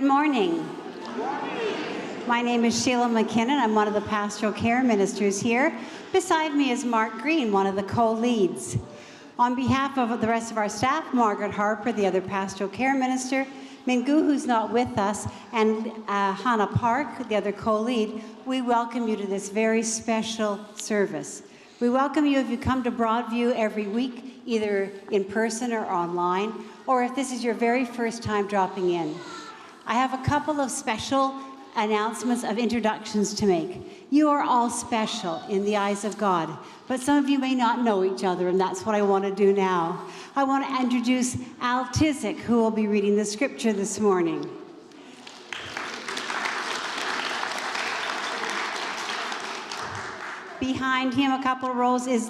Good morning. My name is Sheila McKinnon. I'm one of the pastoral care ministers here. Beside me is Mark Green, one of the co-leads. On behalf of the rest of our staff, Margaret Harper, the other pastoral care minister, Mingu, who's not with us, and Hannah Park, the other co-lead, we welcome you to this very special service. We welcome you if you come to Broadview every week, either in person or online, or if this is your very first time dropping in. I have a couple of special announcements of introductions to make. You are all special in the eyes of God, but some of you may not know each other, and that's what I want to do now. I want to introduce Al Tizik, who will be reading the scripture this morning. Behind him, a couple of rows, is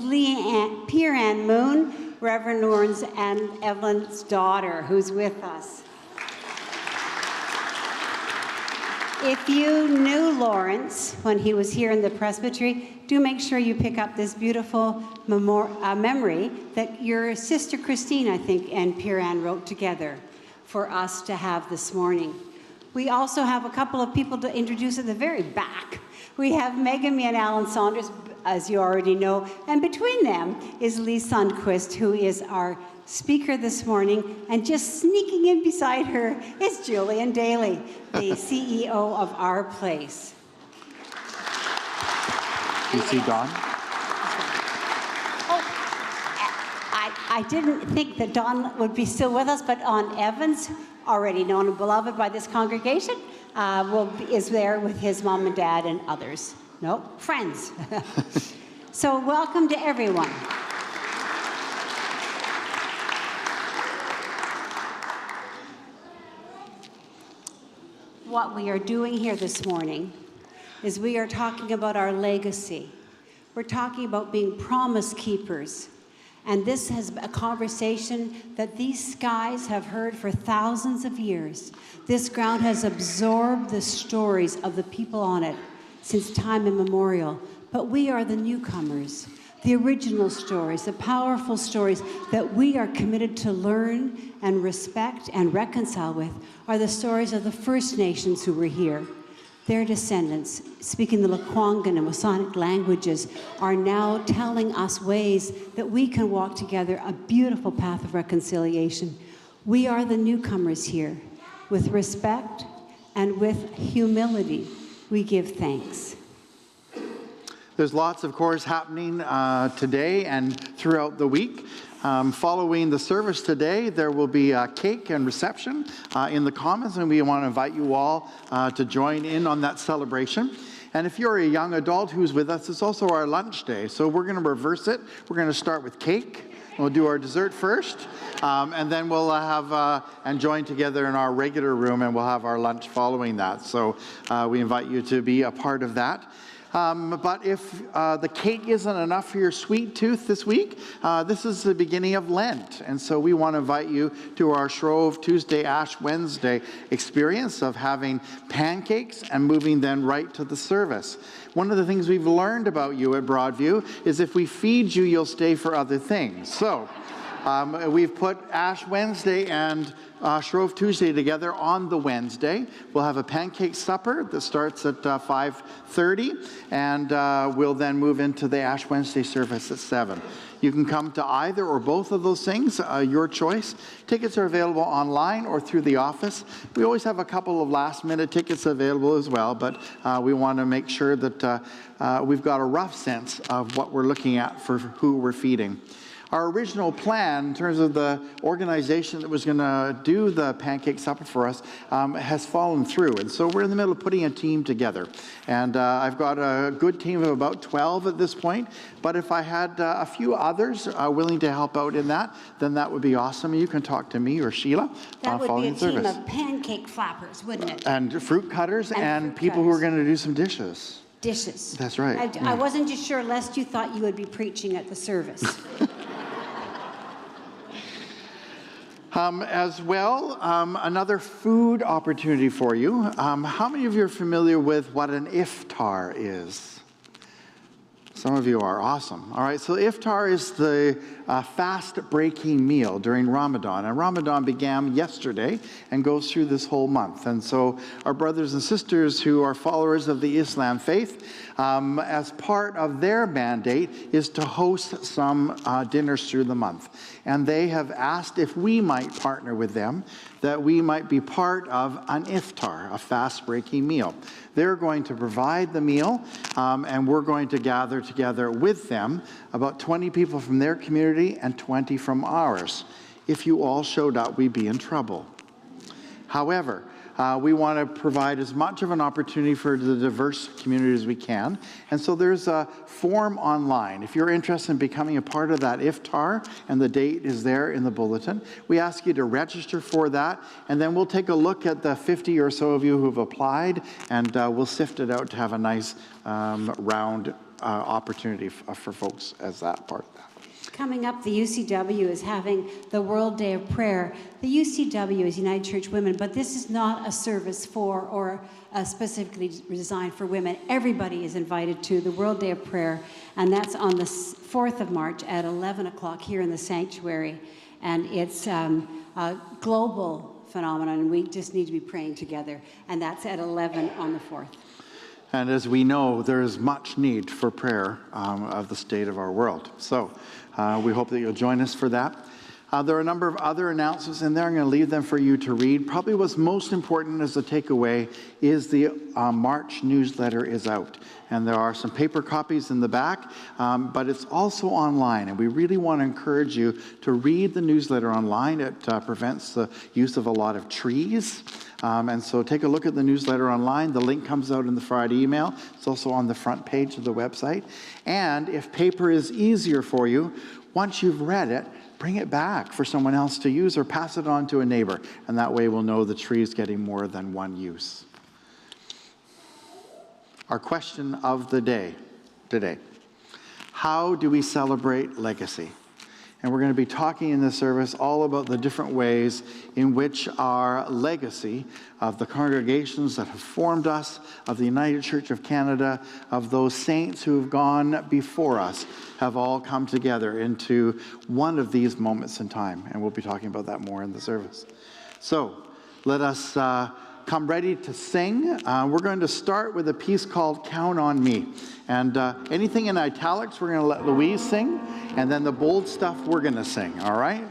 Pierre Ann Moon, Reverend Norns and Evelyn's daughter, who's with us. If you knew Lawrence when he was here in the presbytery, do make sure you pick up this beautiful memory that your sister Christine, I think, and Pierre Ann wrote together for us to have this morning. We also have a couple of people to introduce at the very back. We have Megan and Alan Saunders, as you already know, and between them is Lee Sundquist, who is our speaker this morning, and just sneaking in beside her is Julian Daly, the CEO of Our Place. You see Dawn? Oh, I didn't think that Dawn would be still with us, but Don Evans, already known and beloved by this congregation, is there with his mom and dad and others. No, friends. So welcome to everyone. What we are doing here this morning is we are talking about our legacy. We're talking about being promise keepers. And this has a conversation that these skies have heard for thousands of years. This ground has absorbed the stories of the people on it since time immemorial. But we are the newcomers, the original stories, the powerful stories that we are committed to learn and respect and reconcile with are the stories of the First Nations who were here. Their descendants, speaking the Lekwungen and Wasanic languages, are now telling us ways that we can walk together a beautiful path of reconciliation. We are the newcomers here. With respect and with humility, we give thanks. There's lots, of course, happening today and throughout the week. Following the service today, there will be a cake and reception in the Commons, and we want to invite you all to join in on that celebration. And if you're a young adult who's with us, it's also our lunch day. So we're going to reverse it. We're going to start with cake. We'll do our dessert first, and then we'll have and join together in our regular room, and we'll have our lunch following that. So we invite you to be a part of that. But if the cake isn't enough for your sweet tooth this week, this is the beginning of Lent. And so we want to invite you to our Shrove Tuesday, Ash Wednesday experience of having pancakes and moving then right to the service. One of the things we've learned about you at Broadview is if we feed you, you'll stay for other things. So we've put Ash Wednesday and Shrove Tuesday together on the Wednesday. We'll have a pancake supper that starts at 5:30, and we'll then move into the Ash Wednesday service at 7. You can come to either or both of those things, your choice. Tickets are available online or through the office. We always have a couple of last-minute tickets available as well, but we want to make sure that we've got a rough sense of what we're looking at for who we're feeding. Our original plan, in terms of the organization that was going to do the pancake supper for us, has fallen through. And so we're in the middle of putting a team together. And I've got a good team of about 12 at this point. But if I had a few others willing to help out in that, then that would be awesome. You can talk to me or Sheila following the service. That would be a team of pancake flappers, wouldn't it? And fruit cutters and people who are going to do some dishes. Dishes. That's right. I wasn't just sure, lest you thought you would be preaching at the service. As well, another food opportunity for you. How many of you are familiar with what an iftar is? Some of you are awesome. All right, so iftar is the fast-breaking meal during Ramadan. And Ramadan began yesterday and goes through this whole month. And so our brothers and sisters who are followers of the Islam faith, as part of their mandate, is to host some dinners through the month. And they have asked if we might partner with them, that we might be part of an iftar, a fast-breaking meal. They're going to provide the meal, and we're going to gather together with them, about 20 people from their community and 20 from ours. If you all showed up, we'd be in trouble. However, we want to provide as much of an opportunity for the diverse community as we can. And so there's a form online. If you're interested in becoming a part of that iftar, and the date is there in the bulletin, we ask you to register for that. And then we'll take a look at the 50 or so of you who've applied, and we'll sift it out to have a nice round opportunity for folks as that part of that. Coming up, the UCW is having the World Day of Prayer. The UCW is United Church Women, but this is not a service for or specifically designed for women. Everybody is invited to the World Day of Prayer, and that's on the 4th of March at 11 o'clock here in the sanctuary. And it's a global phenomenon, and we just need to be praying together. And that's at 11 on the 4th. And as we know, there is much need for prayer of the state of our world. So we hope that you'll join us for that. There are a number of other announcements in there. I'm going to leave them for you to read. Probably what's most important as a takeaway is the March newsletter is out. And there are some paper copies in the back, but it's also online. And we really want to encourage you to read the newsletter online. It prevents the use of a lot of trees. And so take a look at the newsletter online. The link comes out in the Friday email. It's also on the front page of the website. And if paper is easier for you, once you've read it, bring it back for someone else to use or pass it on to a neighbor. And that way we'll know the tree is getting more than one use. Our question of the day today: how do we celebrate legacy? And we're going to be talking in this service all about the different ways in which our legacy of the congregations that have formed us, of the United Church of Canada, of those saints who have gone before us, have all come together into one of these moments in time. And we'll be talking about that more in the service. So let us come ready to sing. We're going to start with a piece called Count on Me. And anything in italics, we're going to let Louise sing. And then the bold stuff, we're going to sing. All right?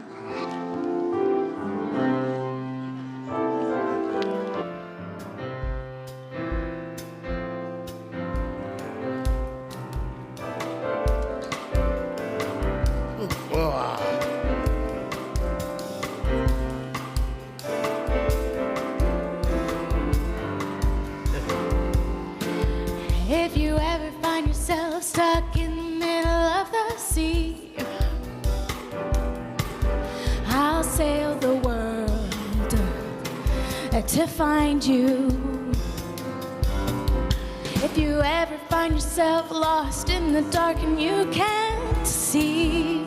If you ever find yourself stuck in the middle of the sea, I'll sail the world to find you. If you ever find yourself lost in the dark and you can't see,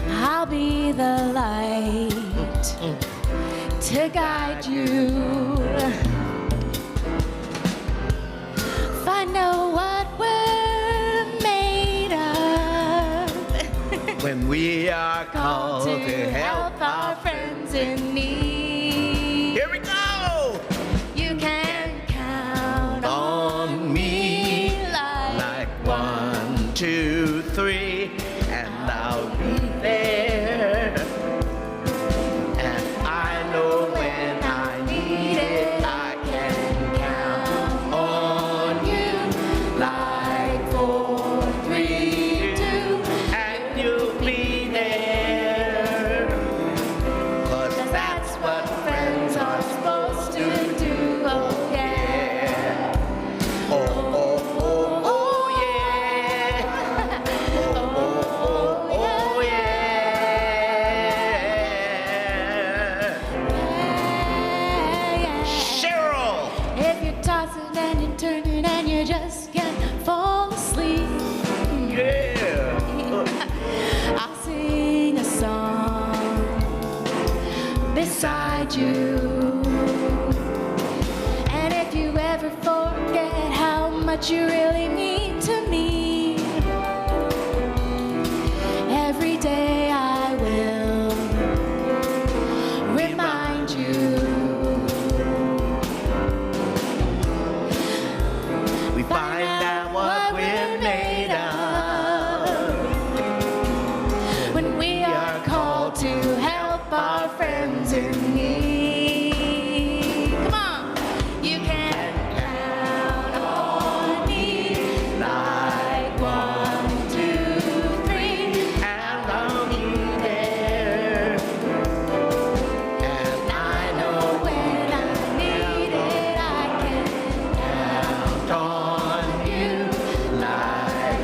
I'll be the light to guide you. Find out what we're made of when we are called to help our friends in need. Here we go! You can count on me like 1, 2, 3, and I'll be there. And I know when I need it, I can count on you like 4, 3, 2, and you'll be there. 'Cause that's what friends are supposed to do. Oh yeah. Oh, oh, oh, oh yeah. Oh, oh, oh, oh yeah. Cheryl! If you're tossing and you're turning and you just can't fall asleep, Yeah. I'll sing a song beside you. And if you ever forget how much you really mean to me, made of. When we are called to help our friends in need. Come on, you can count on me like 1, 2, 3, And I'll be there. and I know when I need it, I can count on you like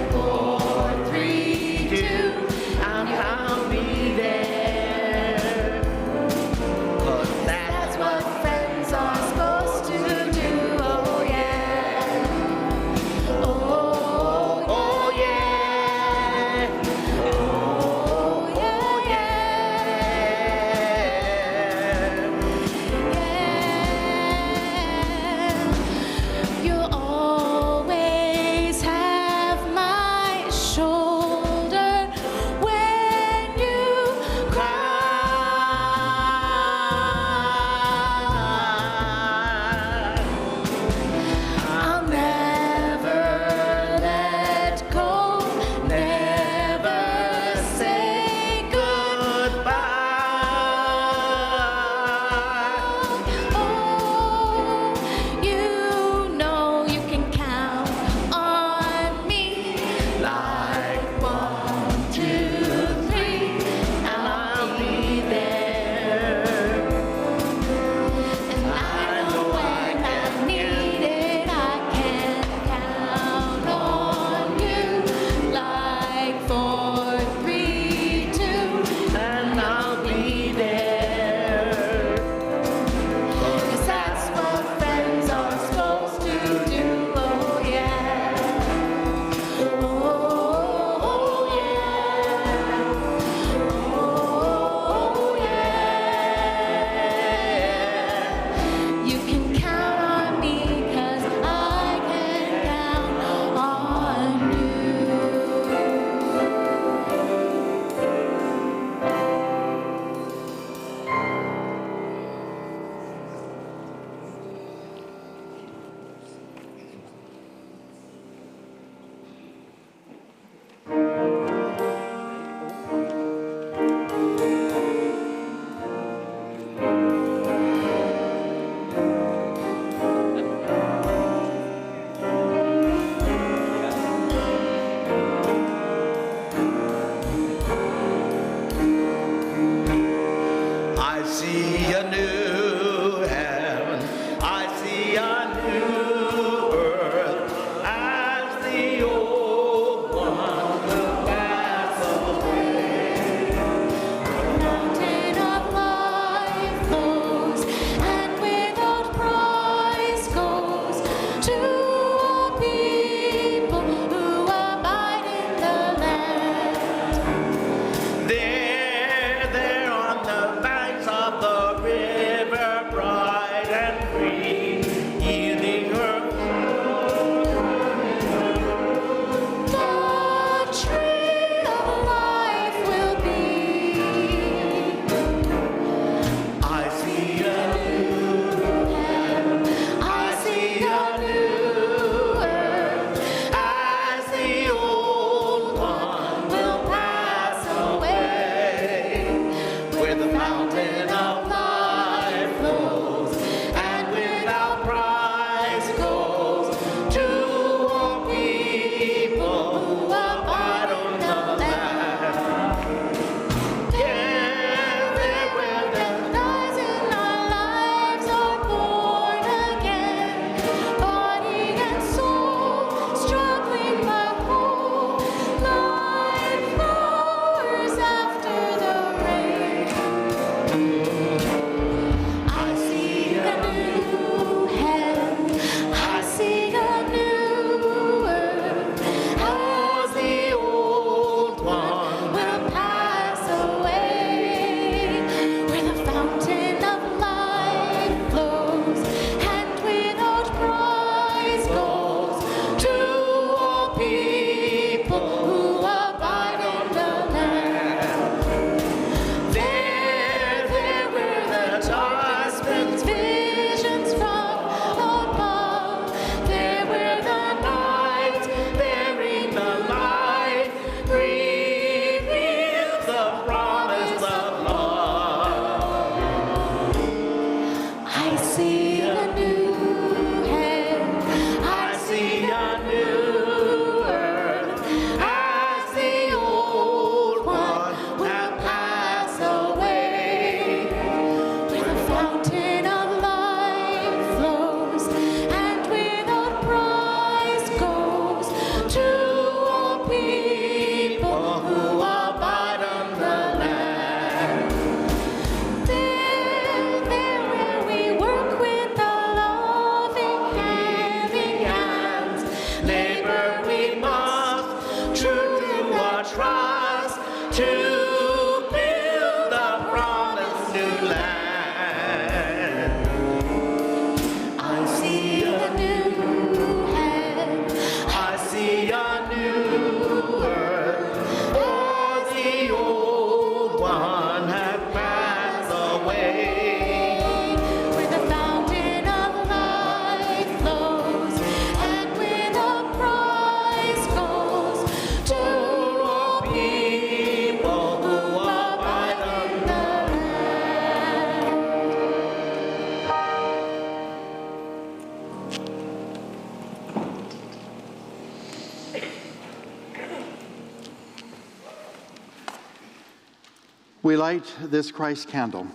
We light this Christ candle,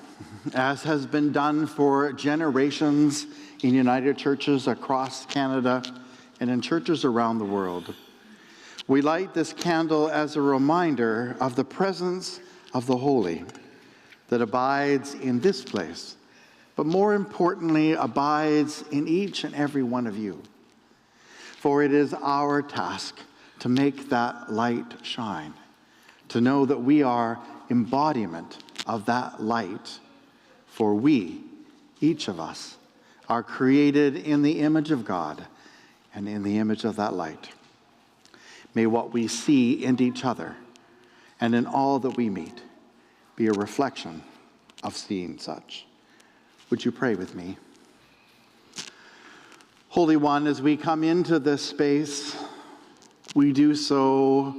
as has been done for generations in United Churches across Canada and in churches around the world. We light this candle as a reminder of the presence of the holy that abides in this place, but more importantly, abides in each and every one of you. For it is our task to make that light shine, to know that we are embodiment of that light. For we, each of us, are created in the image of God and in the image of that light. May what we see in each other and in all that we meet be a reflection of seeing such. Would you pray with me? Holy One, as we come into this space, we do so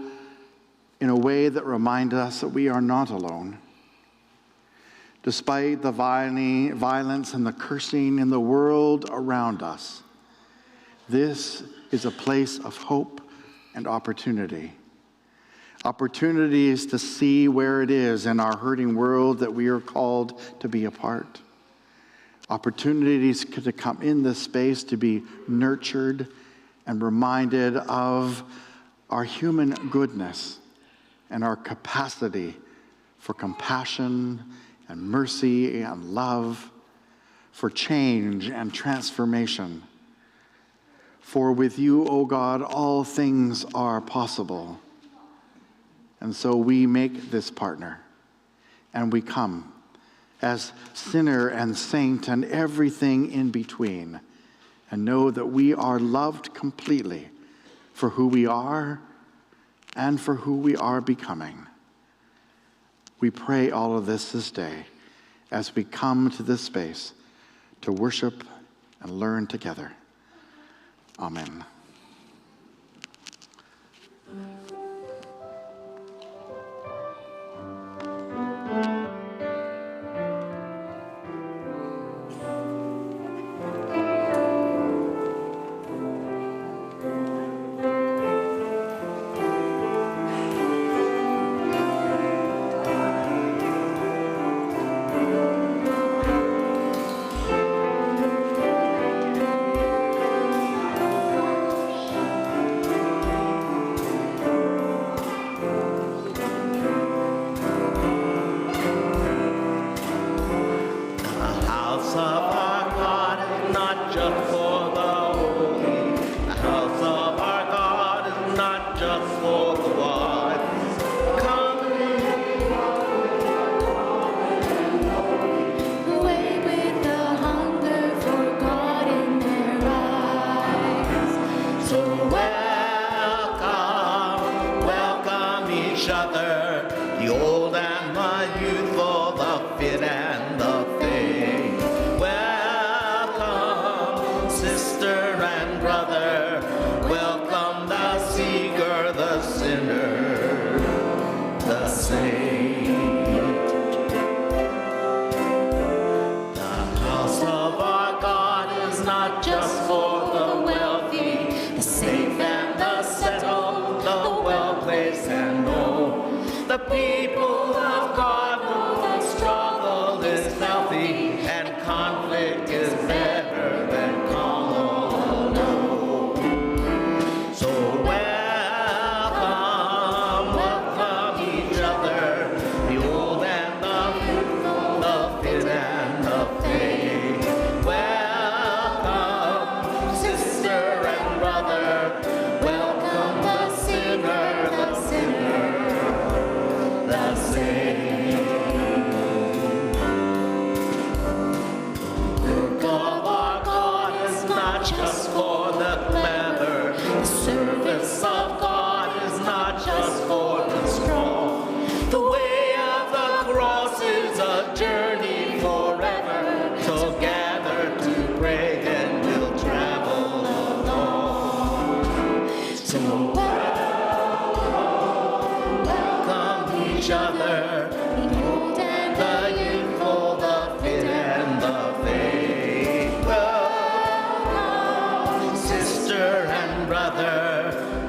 in a way that reminds us that we are not alone. Despite the violence and the cursing in the world around us, this is a place of hope and opportunity. Opportunities to see where it is in our hurting world that we are called to be a part. Opportunities to come in this space to be nurtured and reminded of our human goodness and our capacity for compassion and mercy and love, for change and transformation. For with you, O God, all things are possible. And so we make this partner, and we come as sinner and saint and everything in between, and know that we are loved completely for who we are and for who we are becoming. We pray all of this day as we come to this space to worship and learn together. Amen.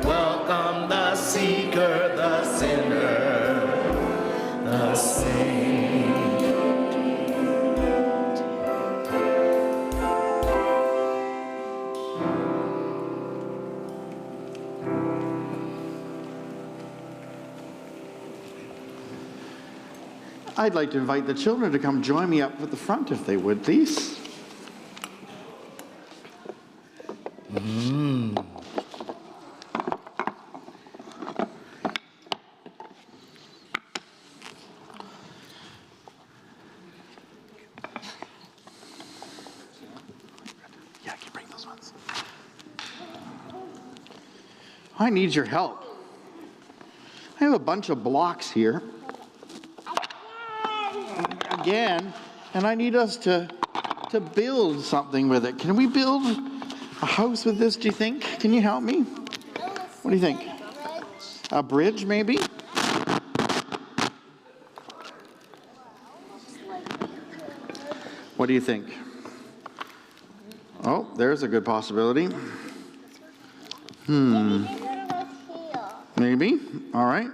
Welcome the seeker, the sinner, the same. I'd like to invite the children to come join me up at the front if they would, please. Yeah, can you bring those ones? I need your help. I have a bunch of blocks here. Again, and I need us to build something with it. Can we build a house with this, do you think? Can you help me? What do you think? A bridge, maybe? What do you think? Oh, there's a good possibility. Maybe. All right.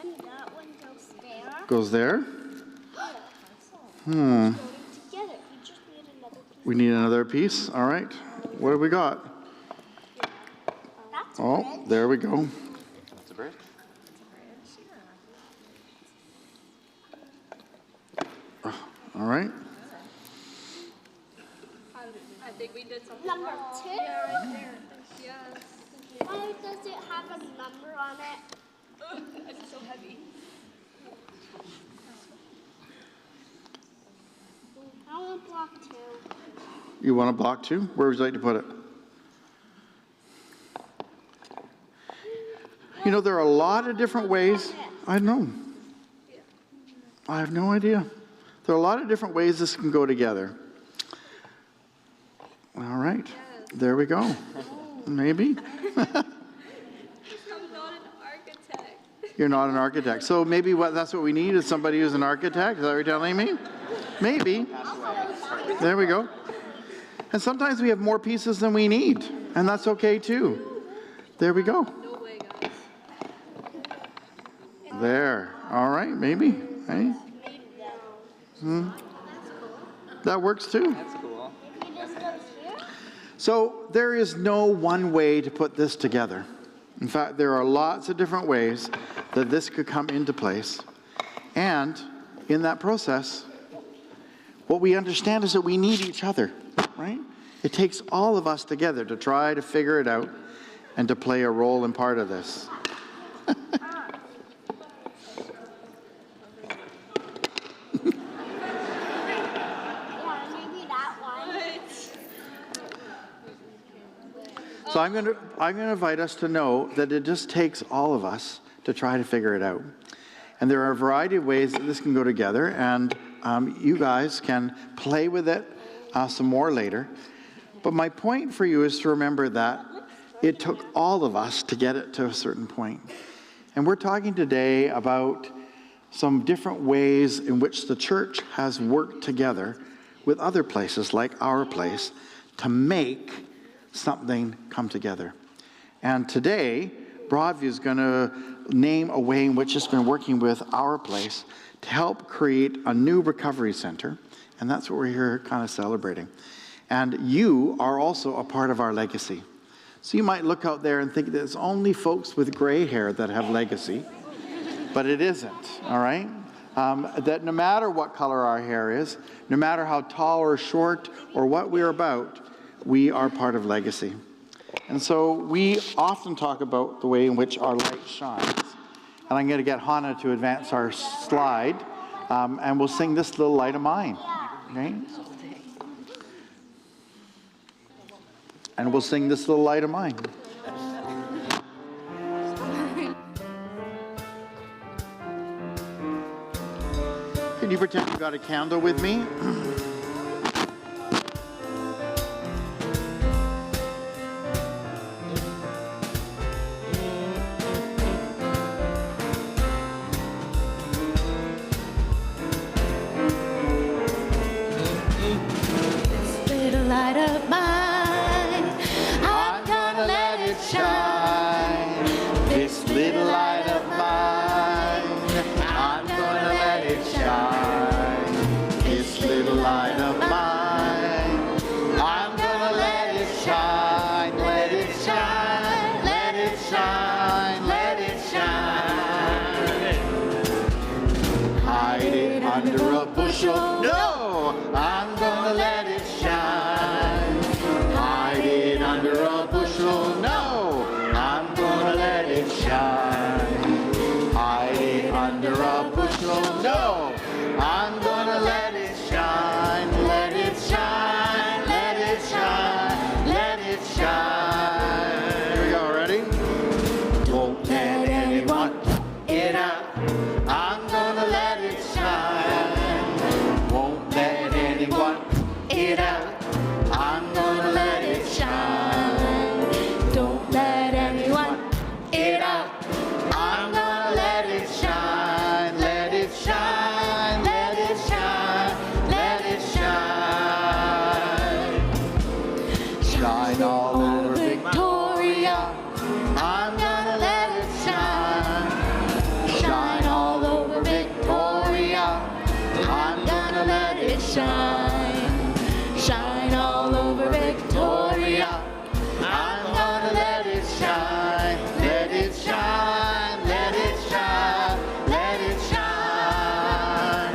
And that one goes there. Goes there. Together. We just need another piece. We need another piece. All right. What have we got? That's a Oh, bridge. there we go. That's a bridge. All right. I think we did something. Number 2. Yeah, right there. Yes. Why does it have a number on it? It's so heavy. I want block 2. You want a block too? Where would you like to put it? You know, there are a lot of different ways. I know. I have no idea. There are a lot of different ways this can go together. All right. There we go. Maybe. I'm not an architect. You're not an architect. So maybe that's what we need is somebody who's an architect. Is that what you're telling me? Maybe. There we go. And sometimes we have more pieces than we need. And that's okay too. There we go. No way, guys. There. All right. Maybe. Hey? That works too. That's cool. Maybe this goes here. So there is no one way to put this together. In fact, there are lots of different ways that this could come into place. And in that process, what we understand is that we need each other, right? It takes all of us together to try to figure it out and to play a role in part of this. Yeah, maybe that one. So I'm going to invite us to know that it just takes all of us to try to figure it out. And there are a variety of ways that this can go together, and you guys can play with it some more later. But my point for you is to remember that it took all of us to get it to a certain point. And we're talking today about some different ways in which the church has worked together with other places like our place to make something come together. And today, Broadview is going to name a way in which it's been working with our place to help create a new recovery center. And that's what we're here kind of celebrating. And you are also a part of our legacy. So you might look out there and think that it's only folks with gray hair that have legacy, but it isn't, all right? That no matter what color our hair is, no matter how tall or short or what we're about, we are part of legacy. And so we often talk about the way in which our light shines. And I'm going to get Hannah to advance our slide, and we'll sing This Little Light of Mine. Okay? And we'll sing This Little Light of Mine. Can you pretend you got a candle with me? Little light of mine, I'm gonna let it shine. This little light of mine, bushel. No, I'm gonna let it shine. Hide it under a bushel. No, I'm gonna let it shine. Hide it under a bushel. No, I'm gonna let it shine. Let it shine. Let it shine. Let it shine. Here we go. Ready? Don't let anyone it out. I'm gonna let it shine. Won't let anyone it out. I'm gonna let it shine. Don't let anyone It out. I'm gonna let it shine. Let it shine. Let it shine. Let it shine. Shine all over Victoria. I'm gonna let it shine. Shine all over Victoria. I'm gonna let it shine. shine all over Victoria. I'm gonna let it shine. Let it shine. Let it shine. Let it shine.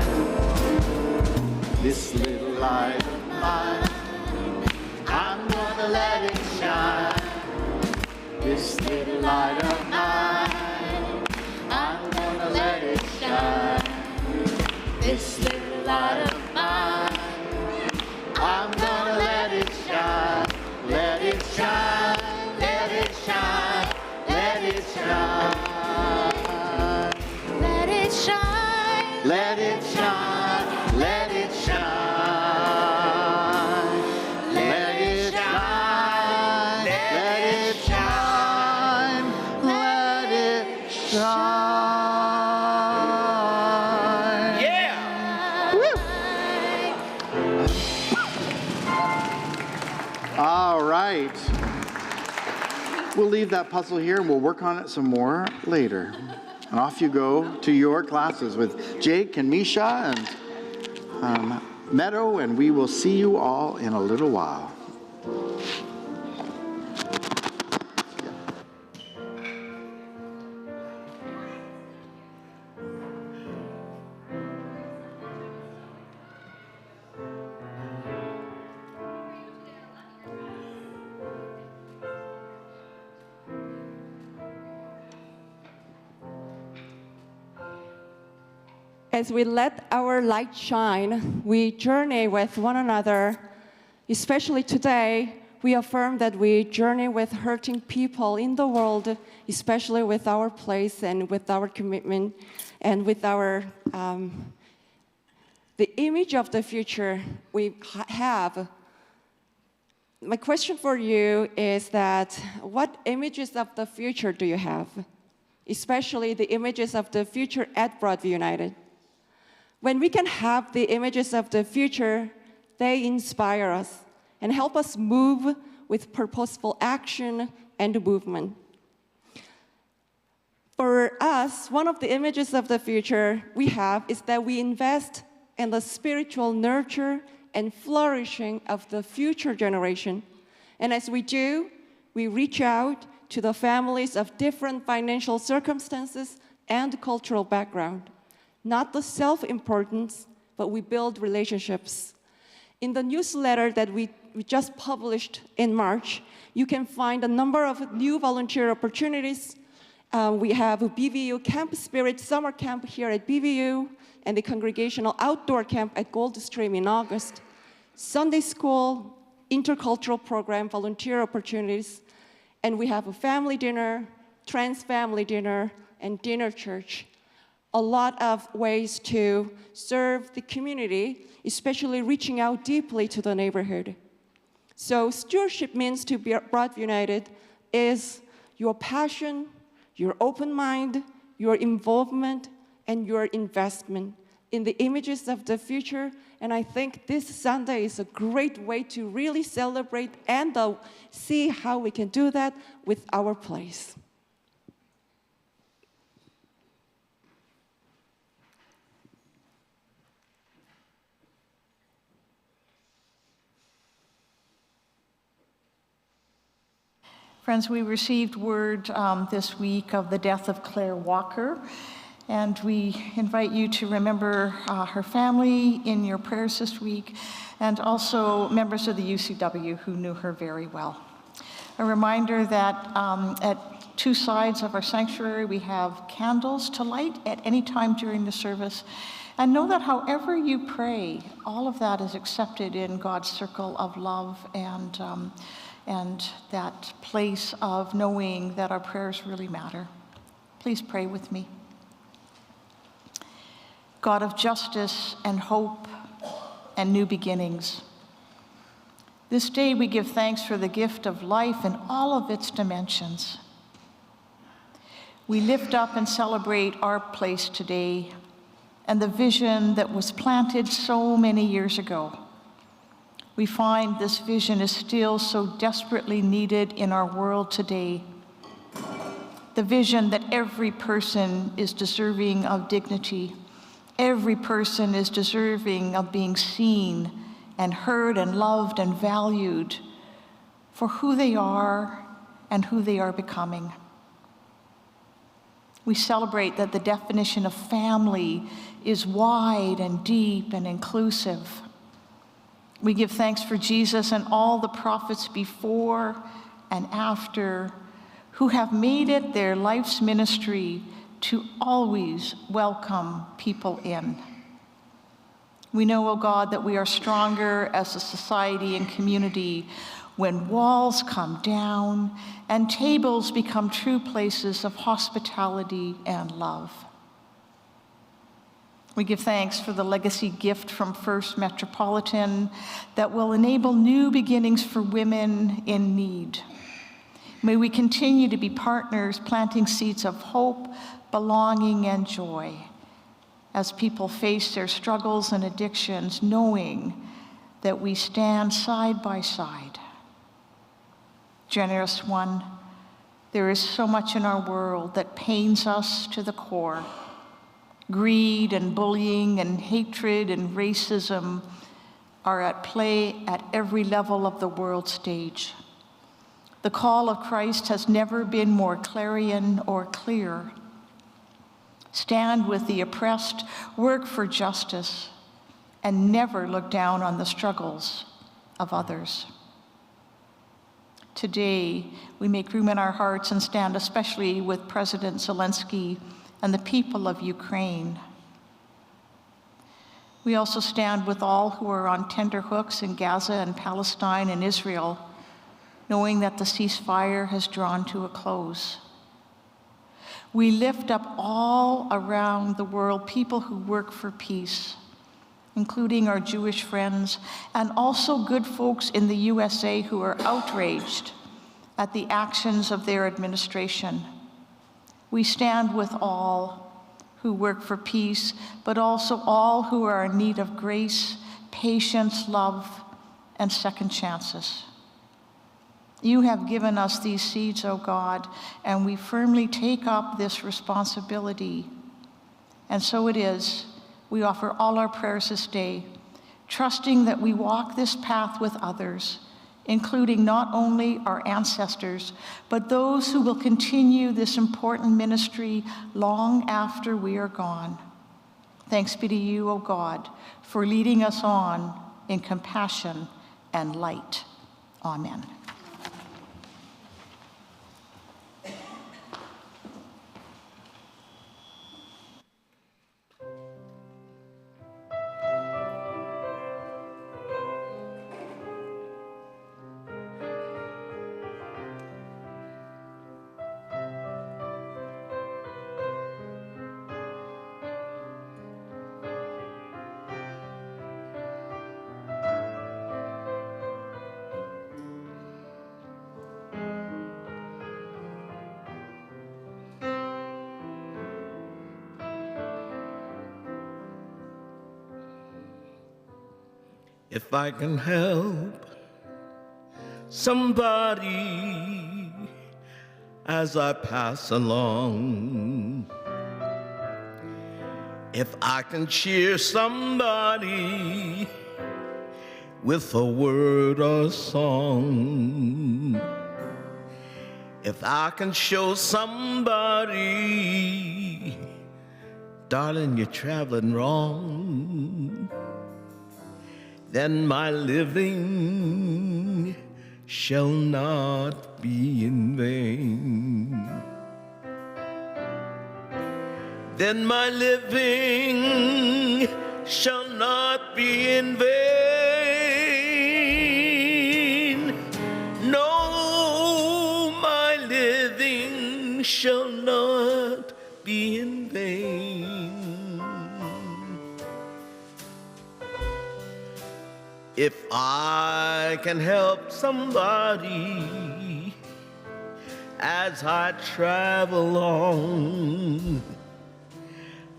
This little light of mine, I'm gonna let it shine. This little light of mine, I'm gonna let it shine. This little light of mine, I'm gonna let it shine. Let it shine. Let it shine. Let it shine. Let it shine. Let it shine. Let it shine. Let it shine. Let it shine. Let it shine. Yeah. All right. We'll leave that puzzle here and we'll work on it some more later. And off you go to your classes with Jake and Misha and Meadow, and we will see you all in a little while. As we let our light shine, we journey with one another. Especially today, we affirm that we journey with hurting people in the world, especially with our place and with our commitment and with our the image of the future we have. My question for you is that what images of the future do you have? Especially the images of the future at Broadview United. When we can have the images of the future, they inspire us and help us move with purposeful action and movement. For us, one of the images of the future we have is that we invest in the spiritual nurture and flourishing of the future generation. And as we do, we reach out to the families of different financial circumstances and cultural background. Not the self-importance, but we build relationships. In the newsletter that we just published in March, you can find a number of new volunteer opportunities. We have a BVU Camp Spirit Summer Camp here at BVU, and the Congregational Outdoor Camp at Goldstream in August. Sunday school, intercultural program, volunteer opportunities, and we have a family dinner, trans family dinner, and dinner church. A lot of ways to serve the community, especially reaching out deeply to the neighborhood. So stewardship means to be Broadview United is your passion, your open mind, your involvement, and your investment in the images of the future. And I think this Sunday is a great way to really celebrate and see how we can do that with our place. Friends, we received word this week of the death of Claire Walker, And we invite you to remember her family in your prayers this week, and also members of the UCW who knew her very well. A reminder that at two sides of our sanctuary, we have candles to light at any time during the service. And know that however you pray, all of that is accepted in God's circle of love and that place of knowing that our prayers really matter. Please pray with me. God of justice and hope and new beginnings, this day we give thanks for the gift of life in all of its dimensions. We lift up and celebrate our place today and the vision that was planted so many years ago. We find this vision is still so desperately needed in our world today. The vision that every person is deserving of dignity. Every person is deserving of being seen and heard and loved and valued for who they are and who they are becoming. We celebrate that the definition of family is wide and deep and inclusive. We give thanks for Jesus and all the prophets before and after who have made it their life's ministry to always welcome people in. We know, O God, that we are stronger as a society and community when walls come down and tables become true places of hospitality and love. We give thanks for the legacy gift from First Metropolitan that will enable new beginnings for women in need. May we continue to be partners planting seeds of hope, belonging, and joy as people face their struggles and addictions, knowing that we stand side by side. Generous one, there is so much in our world that pains us to the core. Greed and bullying and hatred and racism are at play at every level of the world stage. The call of Christ has never been more clarion or clear. Stand with the oppressed, work for justice, and never look down on the struggles of others. Today, we make room in our hearts and stand especially with President Zelensky and the people of Ukraine. We also stand with all who are on tenterhooks in Gaza and Palestine and Israel, knowing that the ceasefire has drawn to a close. We lift up all around the world people who work for peace, including our Jewish friends, and also good folks in the USA who are outraged at the actions of their administration. We stand with all who work for peace, but also all who are in need of grace, patience, love, and second chances. You have given us these seeds, O God, and we firmly take up this responsibility. And so it is, we offer all our prayers this day, trusting that we walk this path with others, including not only our ancestors, but those who will continue this important ministry long after we are gone. Thanks be to you, O God, for leading us on in compassion and light. Amen. If I can help somebody as I pass along, if I can cheer somebody with a word or song, if I can show somebody darling, you're traveling wrong, then my living shall not be in vain. Then my living shall not be in vain. No, my living shall not be in vain. If I can help somebody as I travel on,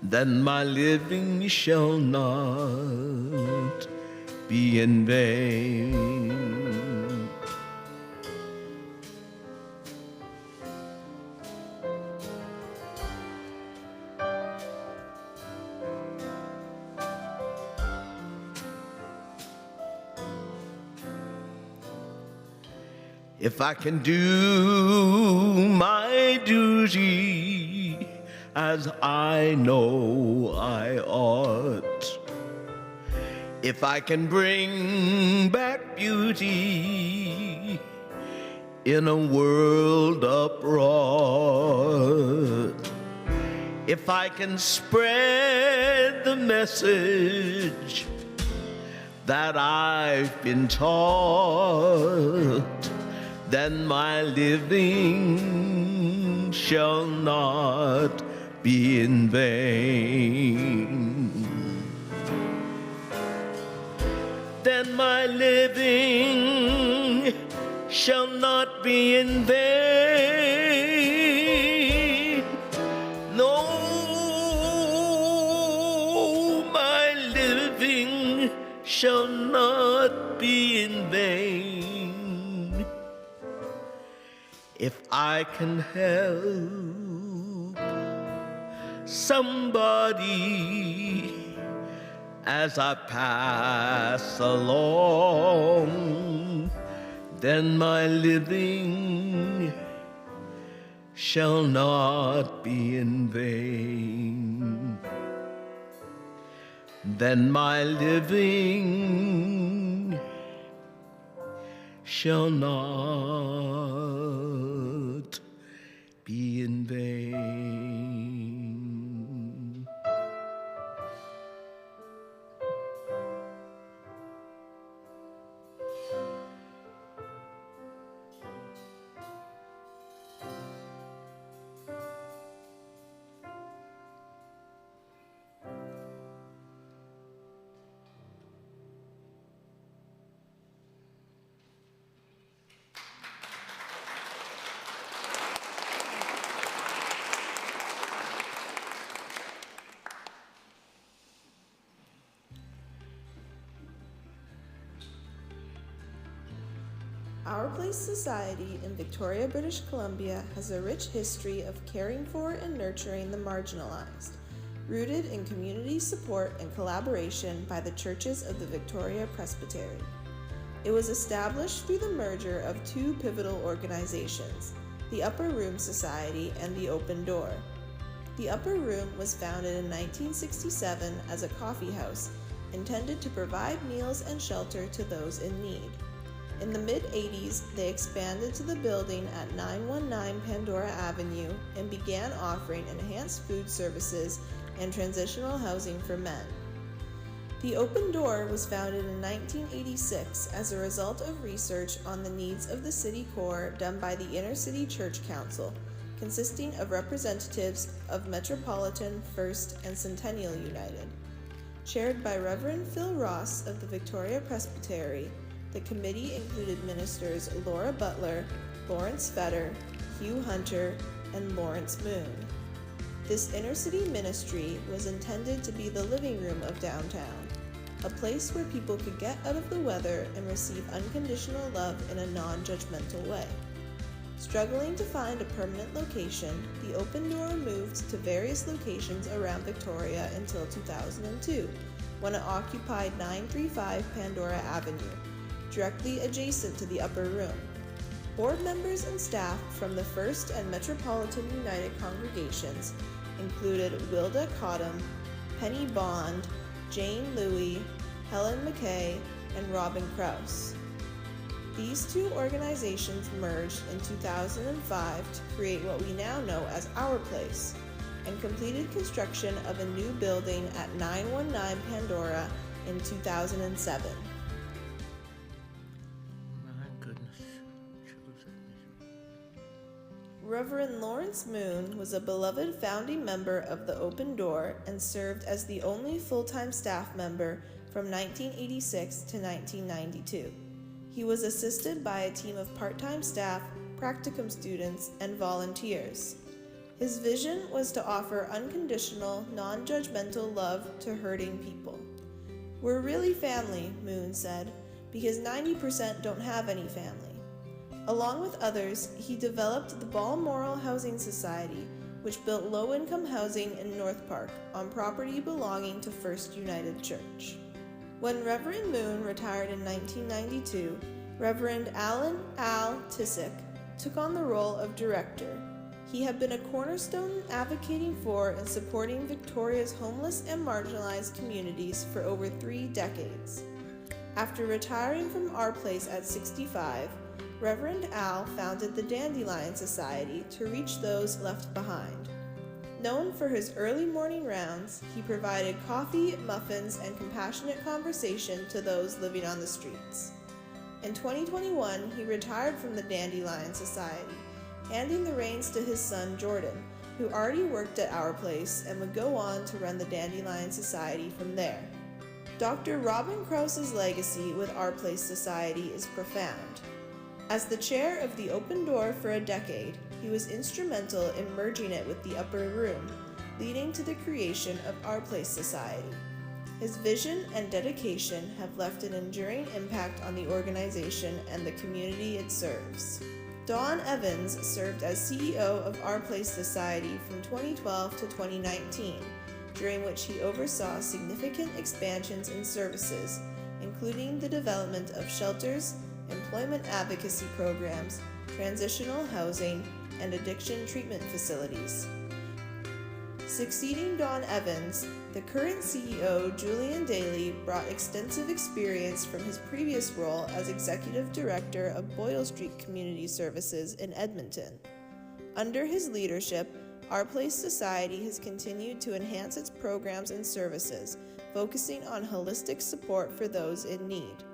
then my living shall not be in vain. If I can do my duty as I know I ought, if I can bring back beauty in a world uproar, if I can spread the message that I've been taught, then my living shall not be in vain. Then my living shall not be in vain. No, my living shall not be in vain. If I can help somebody as I pass along, then my living shall not be in vain. Then my living shall not be in vain. Our Place Society in Victoria, British Columbia has a rich history of caring for and nurturing the marginalized, rooted in community support and collaboration by the churches of the Victoria Presbytery. It was established through the merger of two pivotal organizations, the Upper Room Society and the Open Door. The Upper Room was founded in 1967 as a coffee house intended to provide meals and shelter to those in need. In the mid-80s, they expanded to the building at 919 Pandora Avenue and began offering enhanced food services and transitional housing for men. The Open Door was founded in 1986 as a result of research on the needs of the city core done by the Inner City Church Council, consisting of representatives of Metropolitan, First, and Centennial United. Chaired by Reverend Phil Ross of the Victoria Presbytery, the committee included ministers Laura Butler, Lawrence Fetter, Hugh Hunter, and Lawrence Moon. This inner-city ministry was intended to be the living room of downtown, a place where people could get out of the weather and receive unconditional love in a non-judgmental way. Struggling to find a permanent location, the Open Door moved to various locations around Victoria until 2002, when it occupied 935 Pandora Avenue, directly adjacent to the Upper Room. Board members and staff from the First and Metropolitan United congregations included Wilda Cottam, Penny Bond, Jane Louie, Helen McKay, and Robin Krause. These two organizations merged in 2005 to create what we now know as Our Place, and completed construction of a new building at 919 Pandora in 2007. My goodness. Reverend Lawrence Moon was a beloved founding member of the Open Door and served as the only full-time staff member from 1986 to 1992. He was assisted by a team of part-time staff, practicum students, and volunteers. His vision was to offer unconditional, non-judgmental love to hurting people. "We're really family," Moon said, because 90% don't have any family. Along with others, he developed the Balmoral Housing Society, which built low-income housing in North Park on property belonging to First United Church. When Reverend Moon retired in 1992, Reverend Alan Al Tissick took on the role of director. He had been a cornerstone advocating for and supporting Victoria's homeless and marginalized communities for over 3 decades. After retiring from Our Place at 65, Reverend Al founded the Dandelion Society to reach those left behind. Known for his early morning rounds, he provided coffee, muffins, and compassionate conversation to those living on the streets. In 2021, he retired from the Dandelion Society, handing the reins to his son Jordan, who already worked at Our Place and would go on to run the Dandelion Society from there. Dr. Robin Krause's legacy with Our Place Society is profound. As the chair of the Open Door for a decade, he was instrumental in merging it with the Upper Room, leading to the creation of Our Place Society. His vision and dedication have left an enduring impact on the organization and the community it serves. Dawn Evans served as CEO of Our Place Society from 2012 to 2019, during which he oversaw significant expansions in services, including the development of shelters, employment advocacy programs, transitional housing, and addiction treatment facilities. Succeeding Dawn Evans, the current CEO, Julian Daly, brought extensive experience from his previous role as Executive Director of Boyle Street Community Services in Edmonton. Under his leadership, Our Place Society has continued to enhance its programs and services, focusing on holistic support for those in need.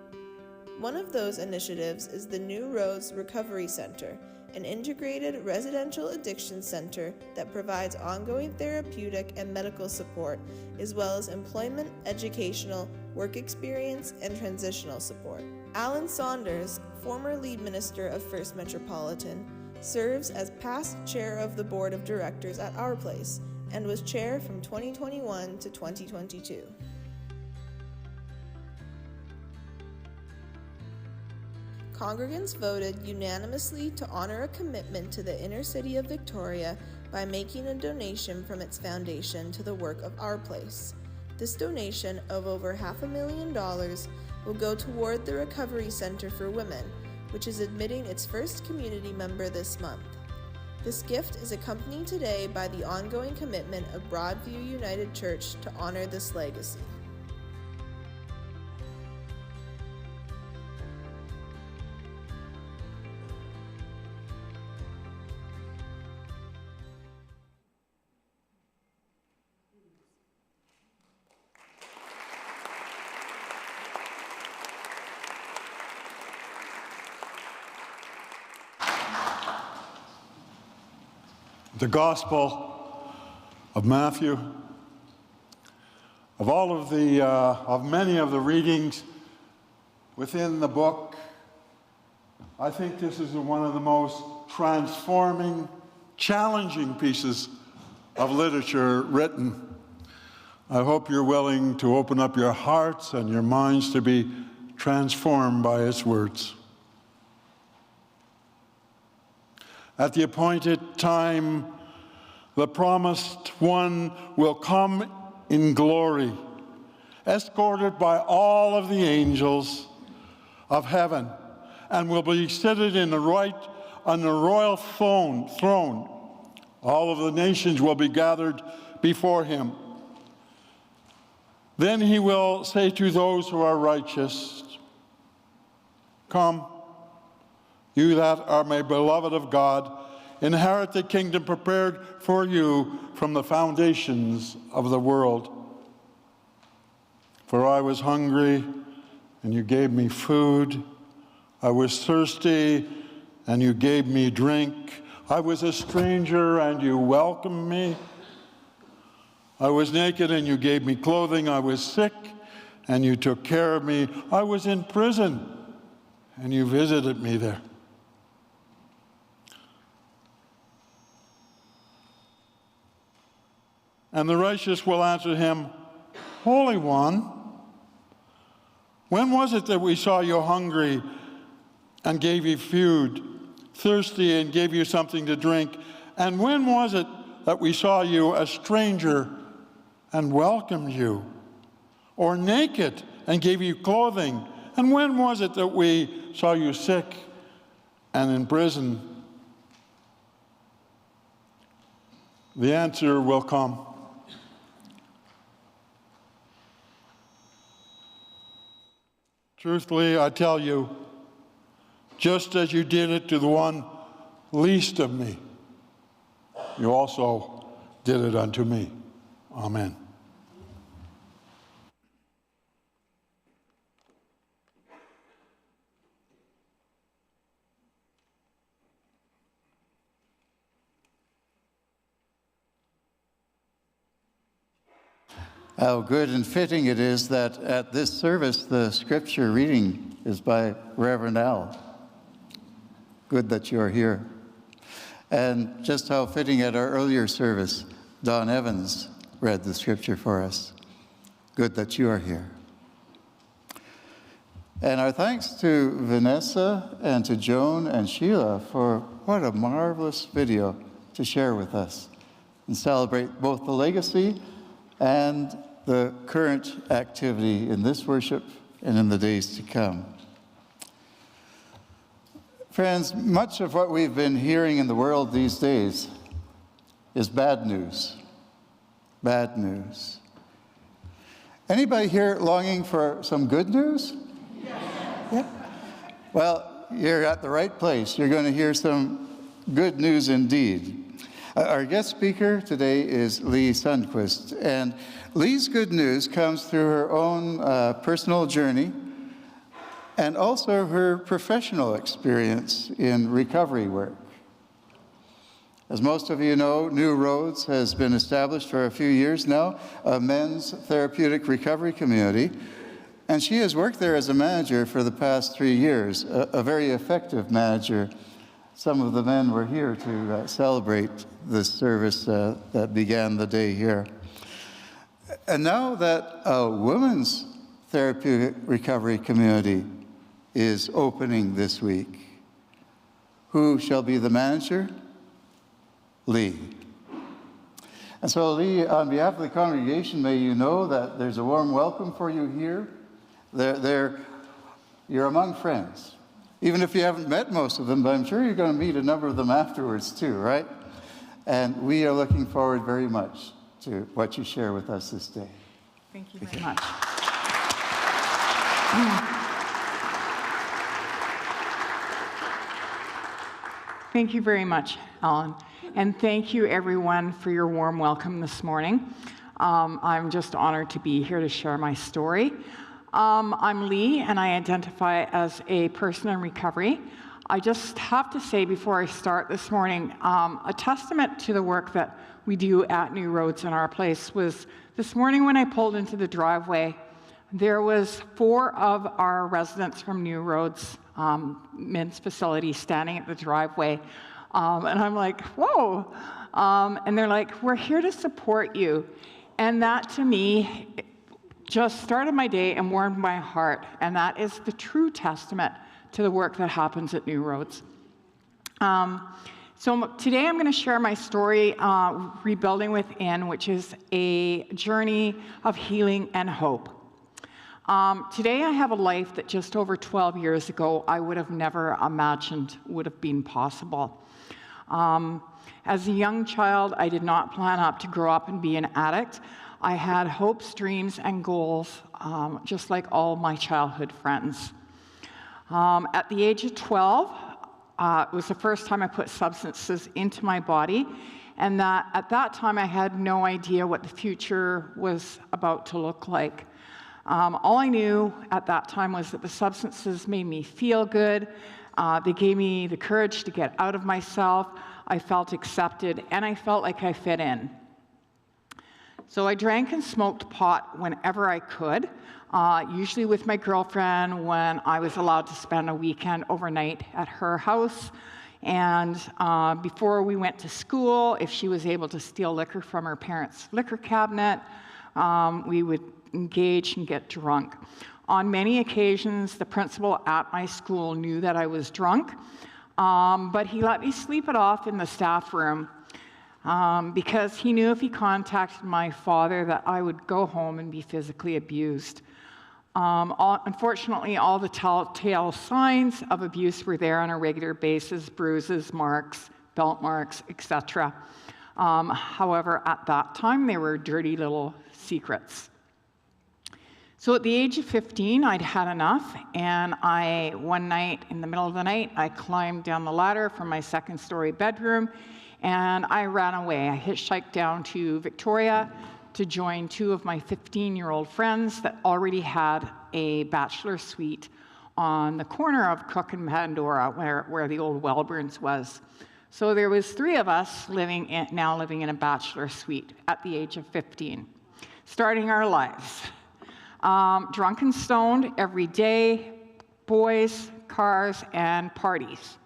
One of those initiatives is the New Roads Recovery Center, an integrated residential addiction center that provides ongoing therapeutic and medical support, as well as employment, educational, work experience, and transitional support. Alan Saunders, former lead minister of First Metropolitan, serves as past chair of the board of directors at Our Place and was chair from 2021 to 2022. Congregants voted unanimously to honor a commitment to the inner city of Victoria by making a donation from its foundation to the work of Our Place. This donation of over $500,000 will go toward the Recovery Center for Women, which is admitting its first community member this month. This gift is accompanied today by the ongoing commitment of Broadview United Church to honor this legacy. The Gospel of Matthew. Of many of the readings within the book, I think this is one of the most transforming, challenging pieces of literature written. I hope you're willing to open up your hearts and your minds to be transformed by its words. At the appointed time, the promised one will come in glory, escorted by all of the angels of heaven, and will be seated in the right on the royal throne. All of the nations will be gathered before him. Then he will say to those who are righteous, "Come, you that are my beloved of God, inherit the kingdom prepared for you from the foundations of the world. For I was hungry, and you gave me food. I was thirsty, and you gave me drink. I was a stranger, and you welcomed me. I was naked, and you gave me clothing. I was sick, and you took care of me. I was in prison, and you visited me there." And the righteous will answer him, "Holy One, when was it that we saw you hungry and gave you food, thirsty and gave you something to drink? And when was it that we saw you a stranger and welcomed you, or naked and gave you clothing? And when was it that we saw you sick and in prison?" The answer will come. "Truthfully, I tell you, just as you did it to the one least of me, you also did it unto me." Amen. How good and fitting it is that at this service the scripture reading is by Reverend Al. Good that you're here. And just how fitting at our earlier service, Don Evans read the scripture for us. Good that you are here. And our thanks to Vanessa and to Joan and Sheila for what a marvelous video to share with us and celebrate both the legacy and the current activity in this worship and in the days to come. Friends, much of what we've been hearing in the world these days is bad news. Bad news. Anybody here longing for some good news? Yeah. Well, you're at the right place. You're going to hear some good news indeed. Our guest speaker today is Lee Sundquist, and Lee's good news comes through her own personal journey and also her professional experience in recovery work. As most of you know, New Roads has been established for a few years now, a men's therapeutic recovery community, and she has worked there as a manager for the past 3 years, a very effective manager. Some of the men were here to celebrate this service that began the day here. And now that a women's therapeutic recovery community is opening this week, who shall be the manager? Lee. And so, Lee, on behalf of the congregation, may you know that there's a warm welcome for you here. You're among friends. Even if you haven't met most of them, but I'm sure you're going to meet a number of them afterwards too, right? And we are looking forward very much to what you share with us this day. Thank you very much. Thank you very much, Alan. And thank you, everyone, for your warm welcome this morning. I'm just honored to be here to share my story. I'm Lee, and I identify as a person in recovery. I just have to say before I start this morning, a testament to the work that we do at New Roads in our place was this morning when I pulled into the driveway, there was 4 of our residents from New Roads men's facility standing at the driveway. And I'm like, whoa. And they're like, we're here to support you. And that to me just started my day and warmed my heart. And that is the true testament to the work that happens at New Roads. So today I'm going to share my story, Rebuilding Within, which is a journey of healing and hope. Today I have a life that just over 12 years ago I would have never imagined would have been possible. As a young child, I did not plan to grow up and be an addict. I had hopes, dreams, and goals, just like all my childhood friends. At the age of 12, it was the first time I put substances into my body, and that at that time I had no idea what the future was about to look like. All I knew at that time was that the substances made me feel good. They gave me the courage to get out of myself. I felt accepted, and I felt like I fit in. So I drank and smoked pot whenever I could, usually with my girlfriend when I was allowed to spend a weekend overnight at her house. And before we went to school, if she was able to steal liquor from her parents' liquor cabinet, we would engage and get drunk. On many occasions, the principal at my school knew that I was drunk, but he let me sleep it off in the staff room because he knew if he contacted my father that I would go home and be physically abused. Unfortunately, all the telltale signs of abuse were there on a regular basis: bruises, marks, belt marks, etc. However, at that time, they were dirty little secrets. So at the age of 15, I'd had enough, and one night, in the middle of the night, I climbed down the ladder from my second-story bedroom, and I ran away. I hitchhiked down to Victoria to join two of my 15-year-old friends that already had a bachelor suite on the corner of Cook and Pandora, where the old Wellburns was. So there was 3 of us now living in a bachelor suite at the age of 15, starting our lives. Drunk and stoned every day, boys, cars, and parties.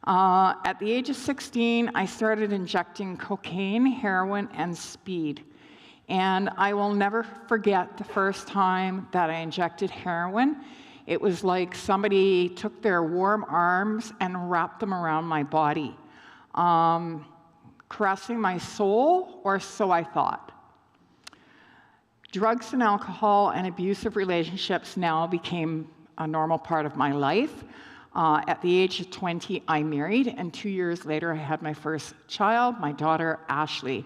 At the age of 16, I started injecting cocaine, heroin, and speed. And I will never forget the first time that I injected heroin. It was like somebody took their warm arms and wrapped them around my body, caressing my soul, or so I thought. Drugs and alcohol and abusive relationships now became a normal part of my life. At the age of 20, I married, and 2 years later, I had my first child, my daughter, Ashley.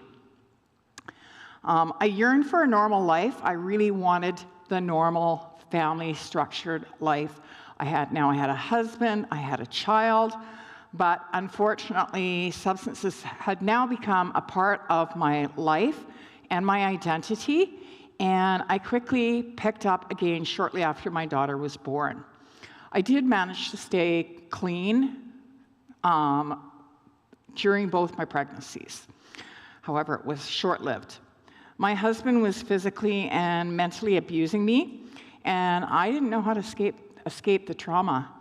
I yearned for a normal life. I really wanted the normal family structured life. I had a husband, I had a child, but unfortunately, substances had now become a part of my life and my identity. And I quickly picked up again shortly after my daughter was born. I did manage to stay clean during both my pregnancies. However, it was short-lived. My husband was physically and mentally abusing me, and I didn't know how to escape the trauma.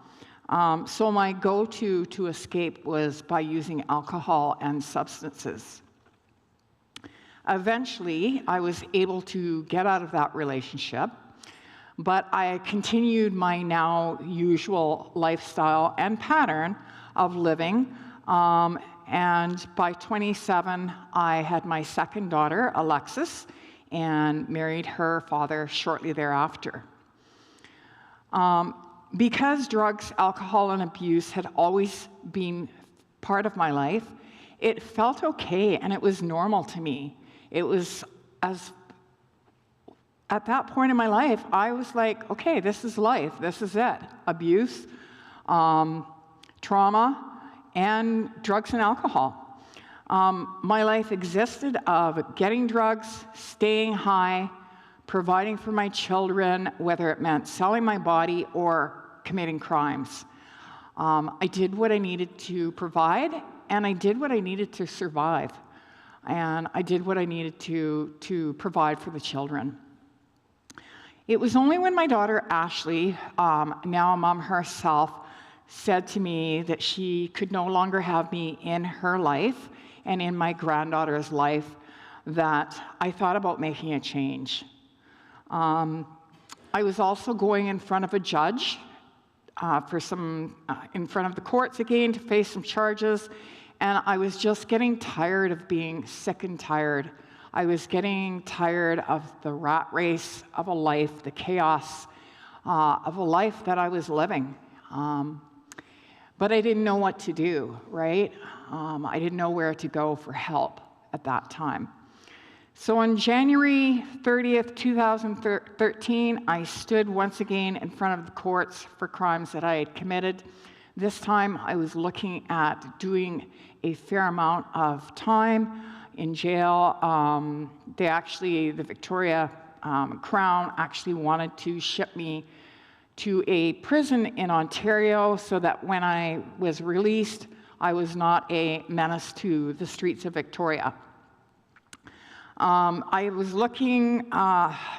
So my go-to to escape was by using alcohol and substances. Eventually, I was able to get out of that relationship, but I continued my now usual lifestyle and pattern of living. And by 27, I had my second daughter, Alexis, and married her father shortly thereafter. Because drugs, alcohol, and abuse had always been part of my life, it felt okay and it was normal to me. It was at that point in my life, I was like, okay, this is life, this is it. Abuse, trauma, and drugs and alcohol. My life existed of getting drugs, staying high, providing for my children, whether it meant selling my body or committing crimes. I did what I needed to provide, and I did what I needed to survive. And I did what I needed to provide for the children. It was only when my daughter, Ashley, now a mom herself, said to me that she could no longer have me in her life and in my granddaughter's life that I thought about making a change. I was also going in front of a judge in front of the courts again to face some charges. And I was just getting tired of being sick and tired I was getting tired of the rat race of a life, the chaos of a life that I was living. But I didn't know what to do, right? I didn't know where to go for help at that time. So on January 30th, 2013, I stood once again in front of the courts for crimes that I had committed. This time I was looking at doing a fair amount of time in jail. The Victoria Crown actually wanted to ship me to a prison in Ontario so that when I was released, I was not a menace to the streets of Victoria. I was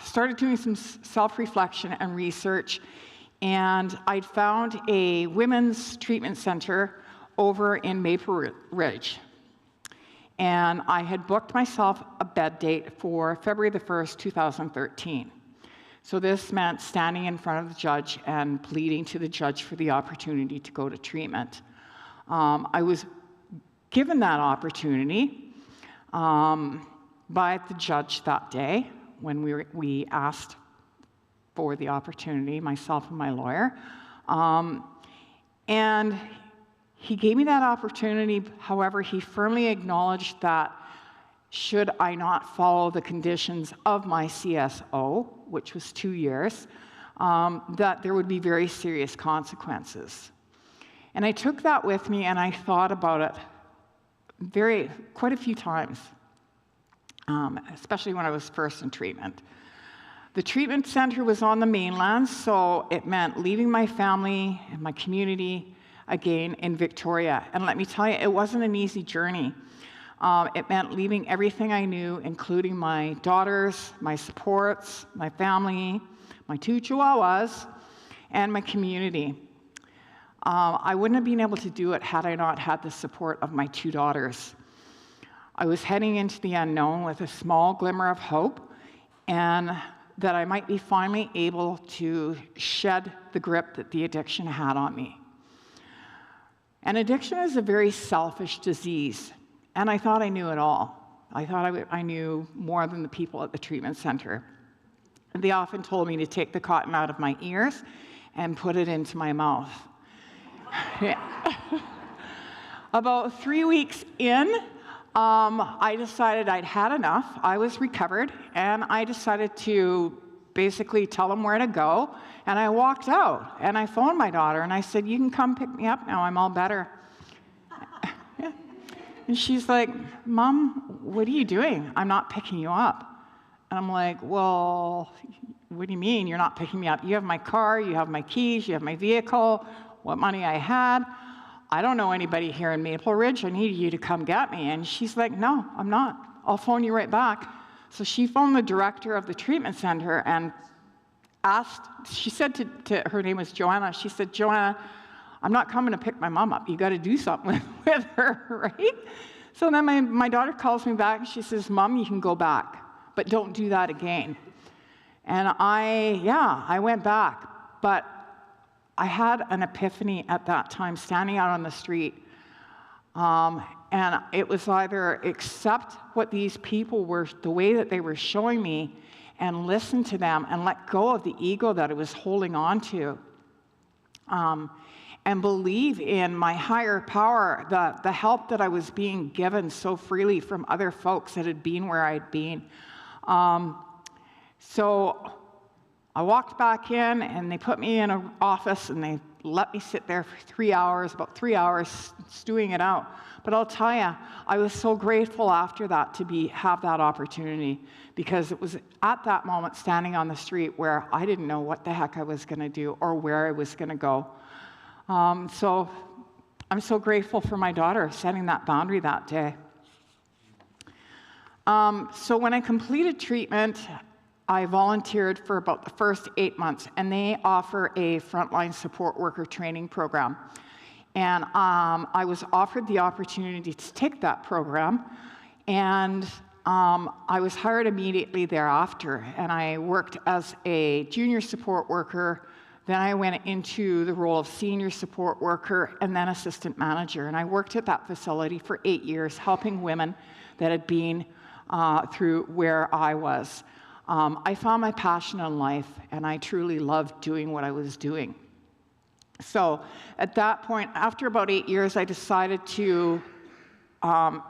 started doing some self-reflection and research, and I'd found a women's treatment center over in Maple Ridge. And I had booked myself a bed date for February the 1st, 2013. So this meant standing in front of the judge and pleading to the judge for the opportunity to go to treatment. I was given that opportunity by the judge that day when we asked for the opportunity, myself and my lawyer. And he gave me that opportunity. However, he firmly acknowledged that should I not follow the conditions of my CSO, which was 2 years, that there would be very serious consequences. And I took that with me and I thought about it quite a few times, especially when I was first in treatment. The treatment center was on the mainland, so it meant leaving my family and my community again in Victoria. And let me tell you, it wasn't an easy journey. It meant leaving everything I knew, including my daughters, my supports, my family, my 2 chihuahuas, and my community. I wouldn't have been able to do it had I not had the support of my 2 daughters. I was heading into the unknown with a small glimmer of hope, and that I might be finally able to shed the grip that the addiction had on me. And addiction is a very selfish disease. And I thought I knew it all. I thought I knew more than the people at the treatment center. They often told me to take the cotton out of my ears and put it into my mouth. About 3 weeks in, I decided I'd had enough. I was recovered, and I decided to basically tell them where to go. And I walked out, and I phoned my daughter, and I said, "You can come pick me up now. I'm all better." And she's like, "Mom, what are you doing? I'm not picking you up." And I'm like, "Well, what do you mean you're not picking me up? You have my car, you have my keys, you have my vehicle, what money I had. I don't know anybody here in Maple Ridge. I need you to come get me." And she's like, "No, I'm not. I'll phone you right back." So she phoned the director of the treatment center and she said her name was Joanna, she said, "Joanna, I'm not coming to pick my mom up. You got to do something with her," right? So then my daughter calls me back and she says, "Mom, you can go back, but don't do that again." And I went back, but I had an epiphany at that time, standing out on the street. And it was either accept what these people were, the way that they were showing me, and listen to them and let go of the ego that I was holding on to. And believe in my higher power, the help that I was being given so freely from other folks that had been where I'd been. So I walked back in, and they put me in an office, and they let me sit there for 3 hours, about 3 hours, stewing it out. But I'll tell you, I was so grateful after that to have that opportunity, because it was at that moment, standing on the street, where I didn't know what the heck I was going to do or where I was going to go. So I'm so grateful for my daughter setting that boundary that day. So when I completed treatment, I volunteered for about the first 8 months, and they offer a frontline support worker training program. And I was offered the opportunity to take that program, and I was hired immediately thereafter, and I worked as a junior support worker. Then I went into the role of senior support worker and then assistant manager. And I worked at that facility for 8 years, helping women that had been through where I was. I found my passion in life, and I truly loved doing what I was doing. So at that point, after about 8 years, I decided to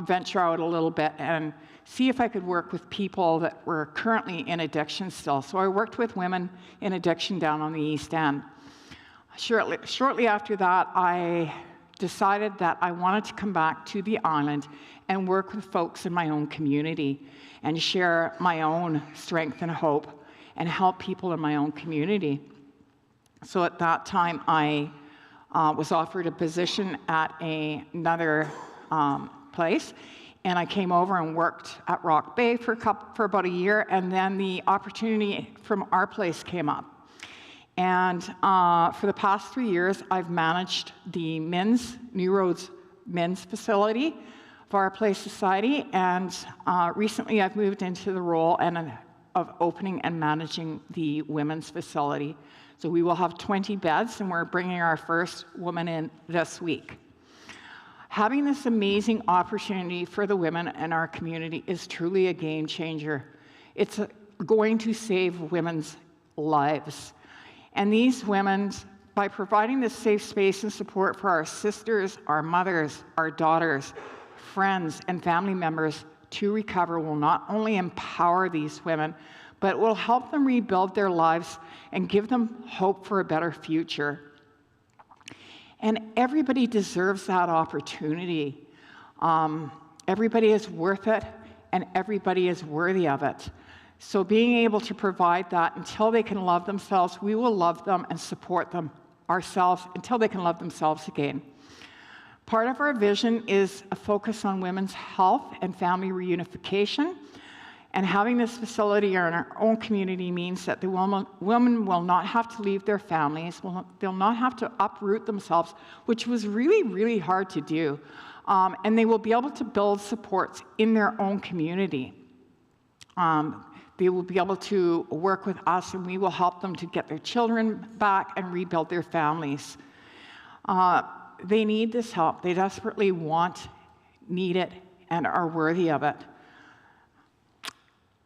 venture out a little bit and see if I could work with people that were currently in addiction still. So I worked with women in addiction down on the East End. Shortly after that, I decided that I wanted to come back to the island and work with folks in my own community and share my own strength and hope and help people in my own community. So at that time, I was offered a position at another place, and I came over and worked at Rock Bay for about a year, and then the opportunity from our place came up. And for the past 3 years, I've managed the New Roads Men's Facility of Our Place Society, and recently I've moved into the role of opening and managing the women's facility. So we will have 20 beds, and we're bringing our first woman in this week. Having this amazing opportunity for the women in our community is truly a game changer. It's going to save women's lives. And these women, by providing this safe space and support for our sisters, our mothers, our daughters, friends, and family members to recover, will not only empower these women, but will help them rebuild their lives and give them hope for a better future. And everybody deserves that opportunity. Everybody is worth it, and everybody is worthy of it. So being able to provide that until they can love themselves, we will love them and support them ourselves until they can love themselves again. Part of our vision is a focus on women's health and family reunification. And having this facility in our own community means that the women will not have to leave their families, they'll not have to uproot themselves, which was really, really hard to do. And they will be able to build supports in their own community. They will be able to work with us, and we will help them to get their children back and rebuild their families. They need this help. They desperately need it, and are worthy of it.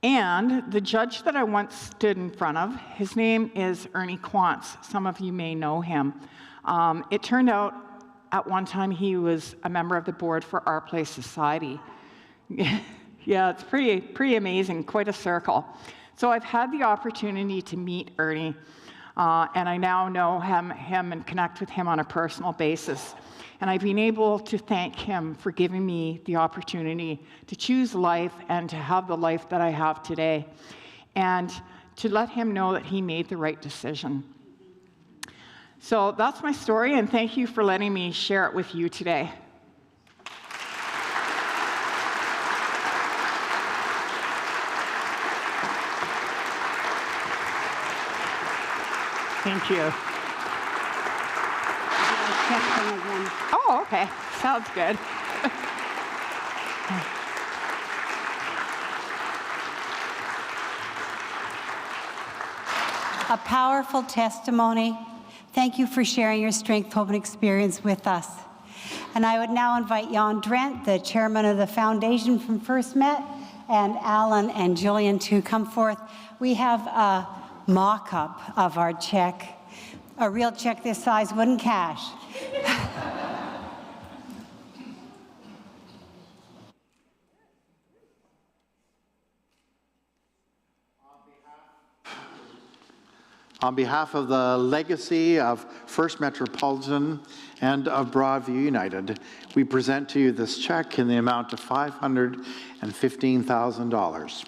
And the judge that I once stood in front of, his name is Ernie Quantz. Some of you may know him. It turned out at one time he was a member of the board for Our Place Society. Yeah, it's pretty amazing, quite a circle. So I've had the opportunity to meet Ernie, and I now know him and connect with him on a personal basis. And I've been able to thank him for giving me the opportunity to choose life and to have the life that I have today, and to let him know that he made the right decision. So that's my story, and thank you for letting me share it with you today. Thank you. Oh, okay. Sounds good. A powerful testimony. Thank you for sharing your strength, hope, and experience with us. And I would now invite Jan Drent, the chairman of the foundation from First Met, and Alan and Jillian to come forth. We have a mock-up of our check. A real check this size wouldn't cash. On behalf of the legacy of First Metropolitan and of Broadview United, we present to you this check in the amount of $515,000.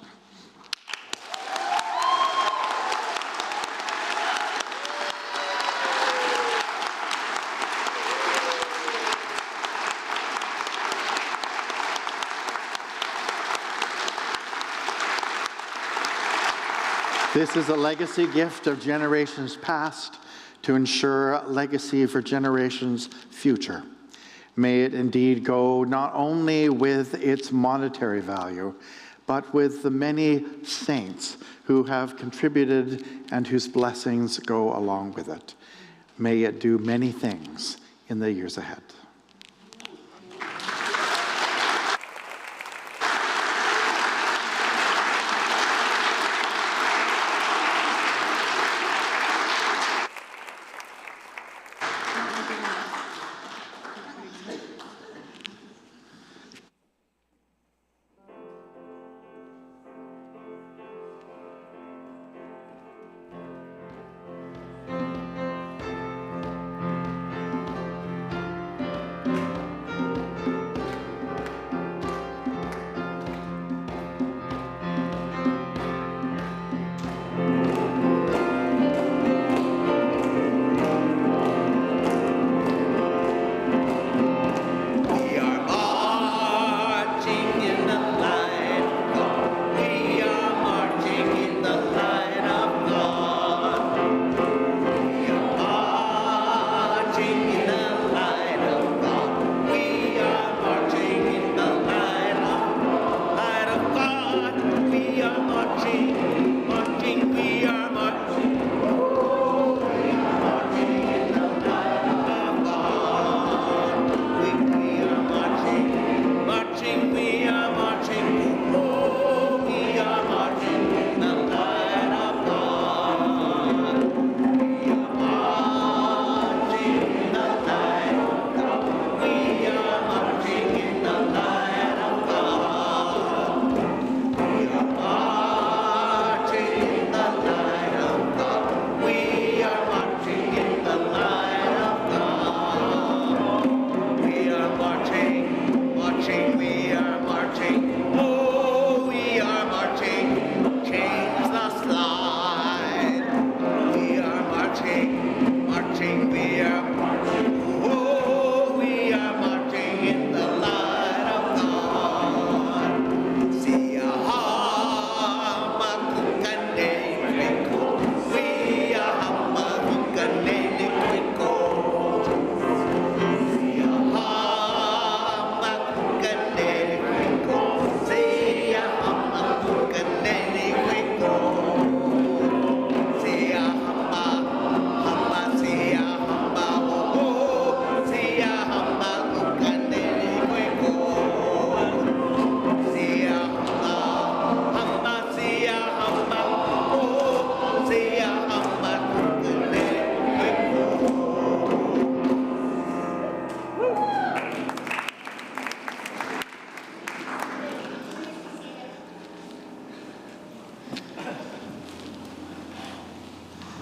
This is a legacy gift of generations past to ensure a legacy for generations future. May it indeed go not only with its monetary value, but with the many saints who have contributed and whose blessings go along with it. May it do many things in the years ahead.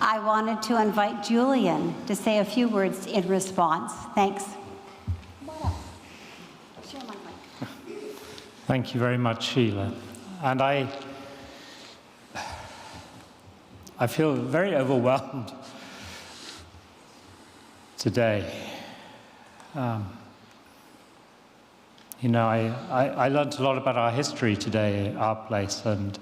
I wanted to invite Julian to say a few words in response. Thanks. Share my mic. Thank you very much, Sheila. And I feel very overwhelmed today. You know, I learned a lot about our history today, our place, and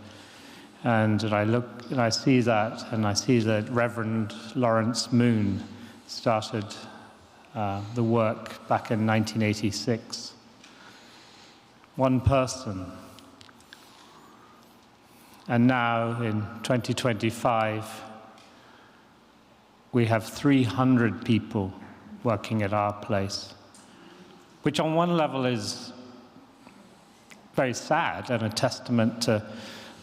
I look and I see that Reverend Lawrence Moon started the work back in 1986. One person. And now in 2025, we have 300 people working at our place, which on one level is very sad and a testament to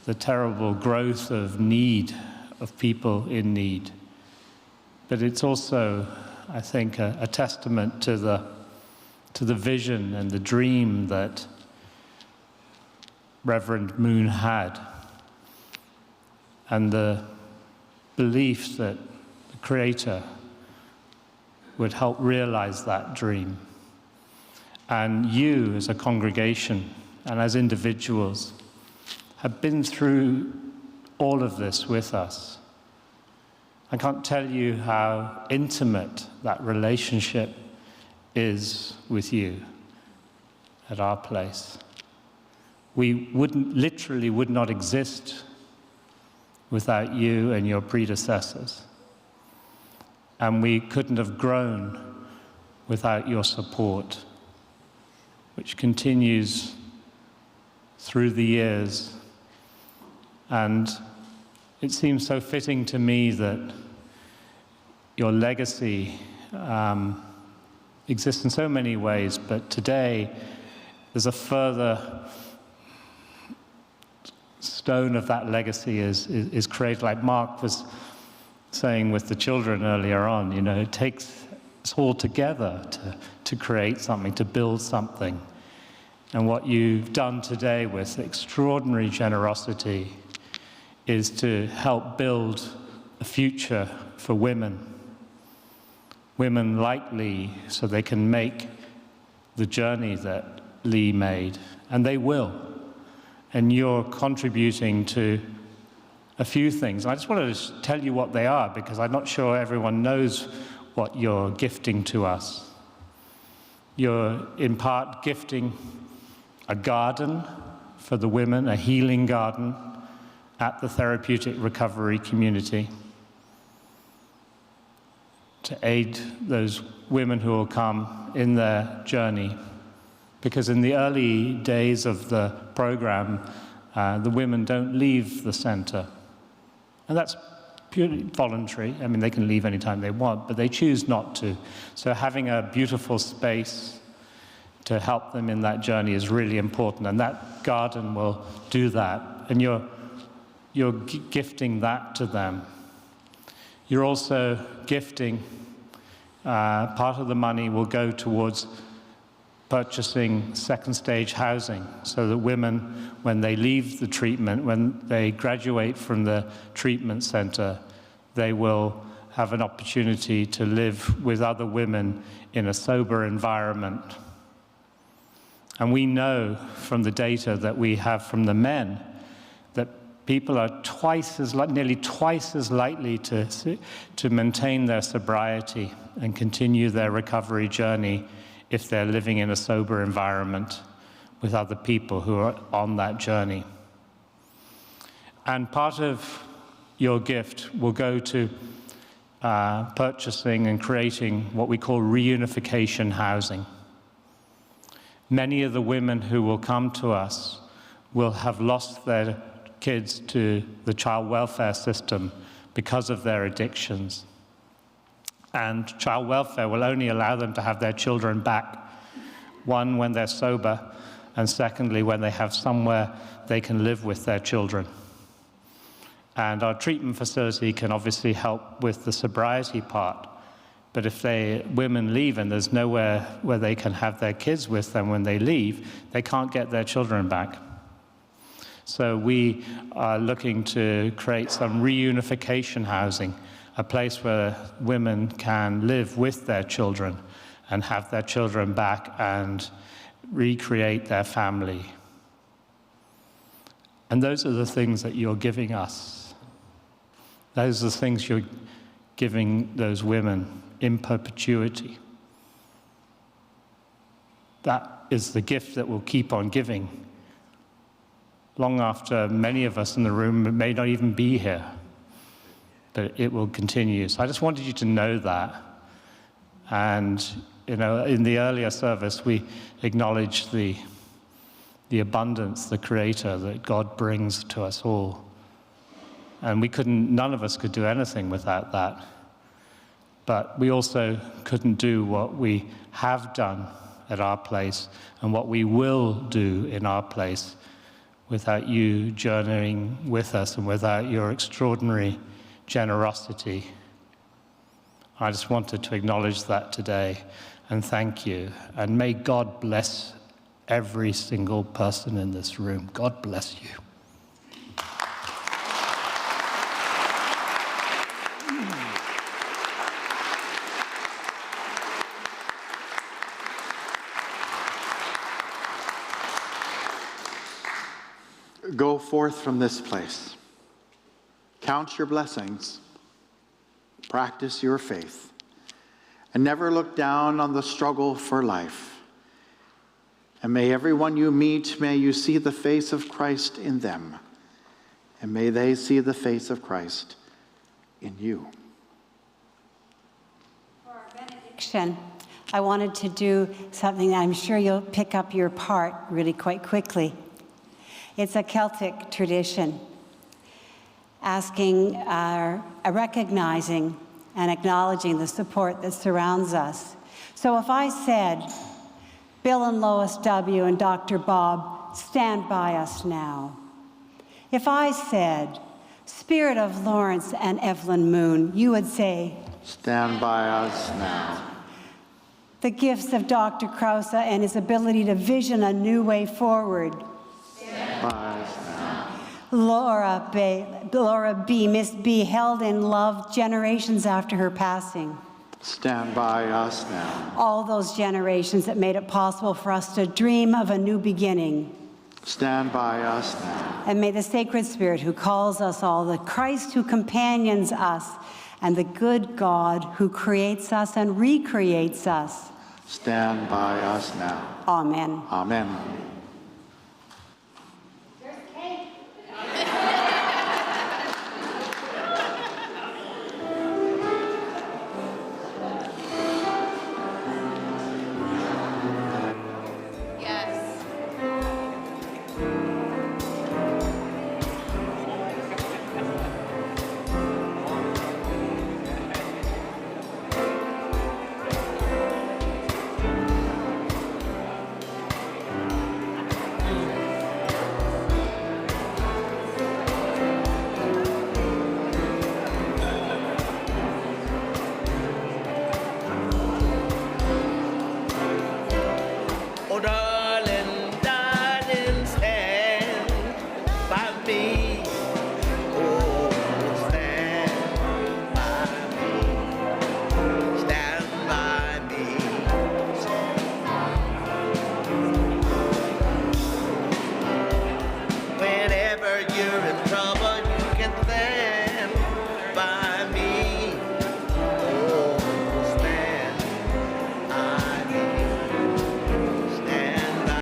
the terrible growth of need, of people in need. But it's also, I think, a testament to the vision and the dream that Reverend Moon had, and the belief that the Creator would help realize that dream. And you, as a congregation and as individuals, have been through all of this with us. I can't tell you how intimate that relationship is with you at our place. We literally would not exist without you and your predecessors. And we couldn't have grown without your support, which continues through the years. And it seems so fitting to me that your legacy exists in so many ways, but today there's a further stone of that legacy is created. Like Mark was saying with the children earlier on, you know, it takes us all together to create something, to build something. And what you've done today with extraordinary generosity is to help build a future for women like Lee, so they can make the journey that Lee made, and they will. And you're contributing to a few things. I just wanted to tell you what they are, because I'm not sure everyone knows what you're gifting to us. You're in part gifting a garden for the women, a healing garden at the therapeutic recovery community to aid those women who will come in their journey. Because in the early days of the program, the women don't leave the center. And that's purely voluntary. I mean, they can leave anytime they want, but they choose not to. So having a beautiful space to help them in that journey is really important, and that garden will do that. And you're gifting that to them. You're also gifting, part of the money will go towards purchasing second stage housing, so that women, when they leave the treatment, when they graduate from the treatment center, they will have an opportunity to live with other women in a sober environment. And we know from the data that we have from the men that people are nearly twice as likely to maintain their sobriety and continue their recovery journey if they're living in a sober environment with other people who are on that journey. And part of your gift will go to purchasing and creating what we call reunification housing. Many of the women who will come to us will have lost their kids to the child welfare system because of their addictions. And child welfare will only allow them to have their children back, one, when they're sober, and secondly, when they have somewhere they can live with their children. And our treatment facility can obviously help with the sobriety part. But if women leave and there's nowhere where they can have their kids with them when they leave, they can't get their children back. So we are looking to create some reunification housing a place where women can live with their children and have their children back and recreate their family. And those are the things that you're giving us. Those are the things you're giving those women in perpetuity. That is the gift that we'll keep on giving long after many of us in the room may not even be here, but it will continue. So I just wanted you to know that. And, you know, in the earlier service, we acknowledged the abundance, the Creator that God brings to us all. And none of us could do anything without that. But we also couldn't do what we have done at our place and what we will do in our place without you journeying with us and without your extraordinary generosity. I just wanted to acknowledge that today and thank you. And may God bless every single person in this room. God bless you. Go forth from this place. Count your blessings. Practice your faith. And never look down on the struggle for life. And may everyone you meet, may you see the face of Christ in them. And may they see the face of Christ in you. For our benediction, I wanted to do something that I'm sure you'll pick up your part really quite quickly. It's a Celtic tradition, recognizing and acknowledging the support that surrounds us. So if I said, Bill and Lois W. and Dr. Bob, stand by us now. If I said, Spirit of Lawrence and Evelyn Moon, you would say, stand by us now. The gifts of Dr. Krause and his ability to vision a new way forward. Stand by us now. Laura B., Miss B., held in love generations after her passing. Stand by us now. All those generations that made it possible for us to dream of a new beginning. Stand by us now. And may the Sacred Spirit who calls us all, the Christ who companions us, and the good God who creates us and recreates us. Stand by us now. Amen. Amen.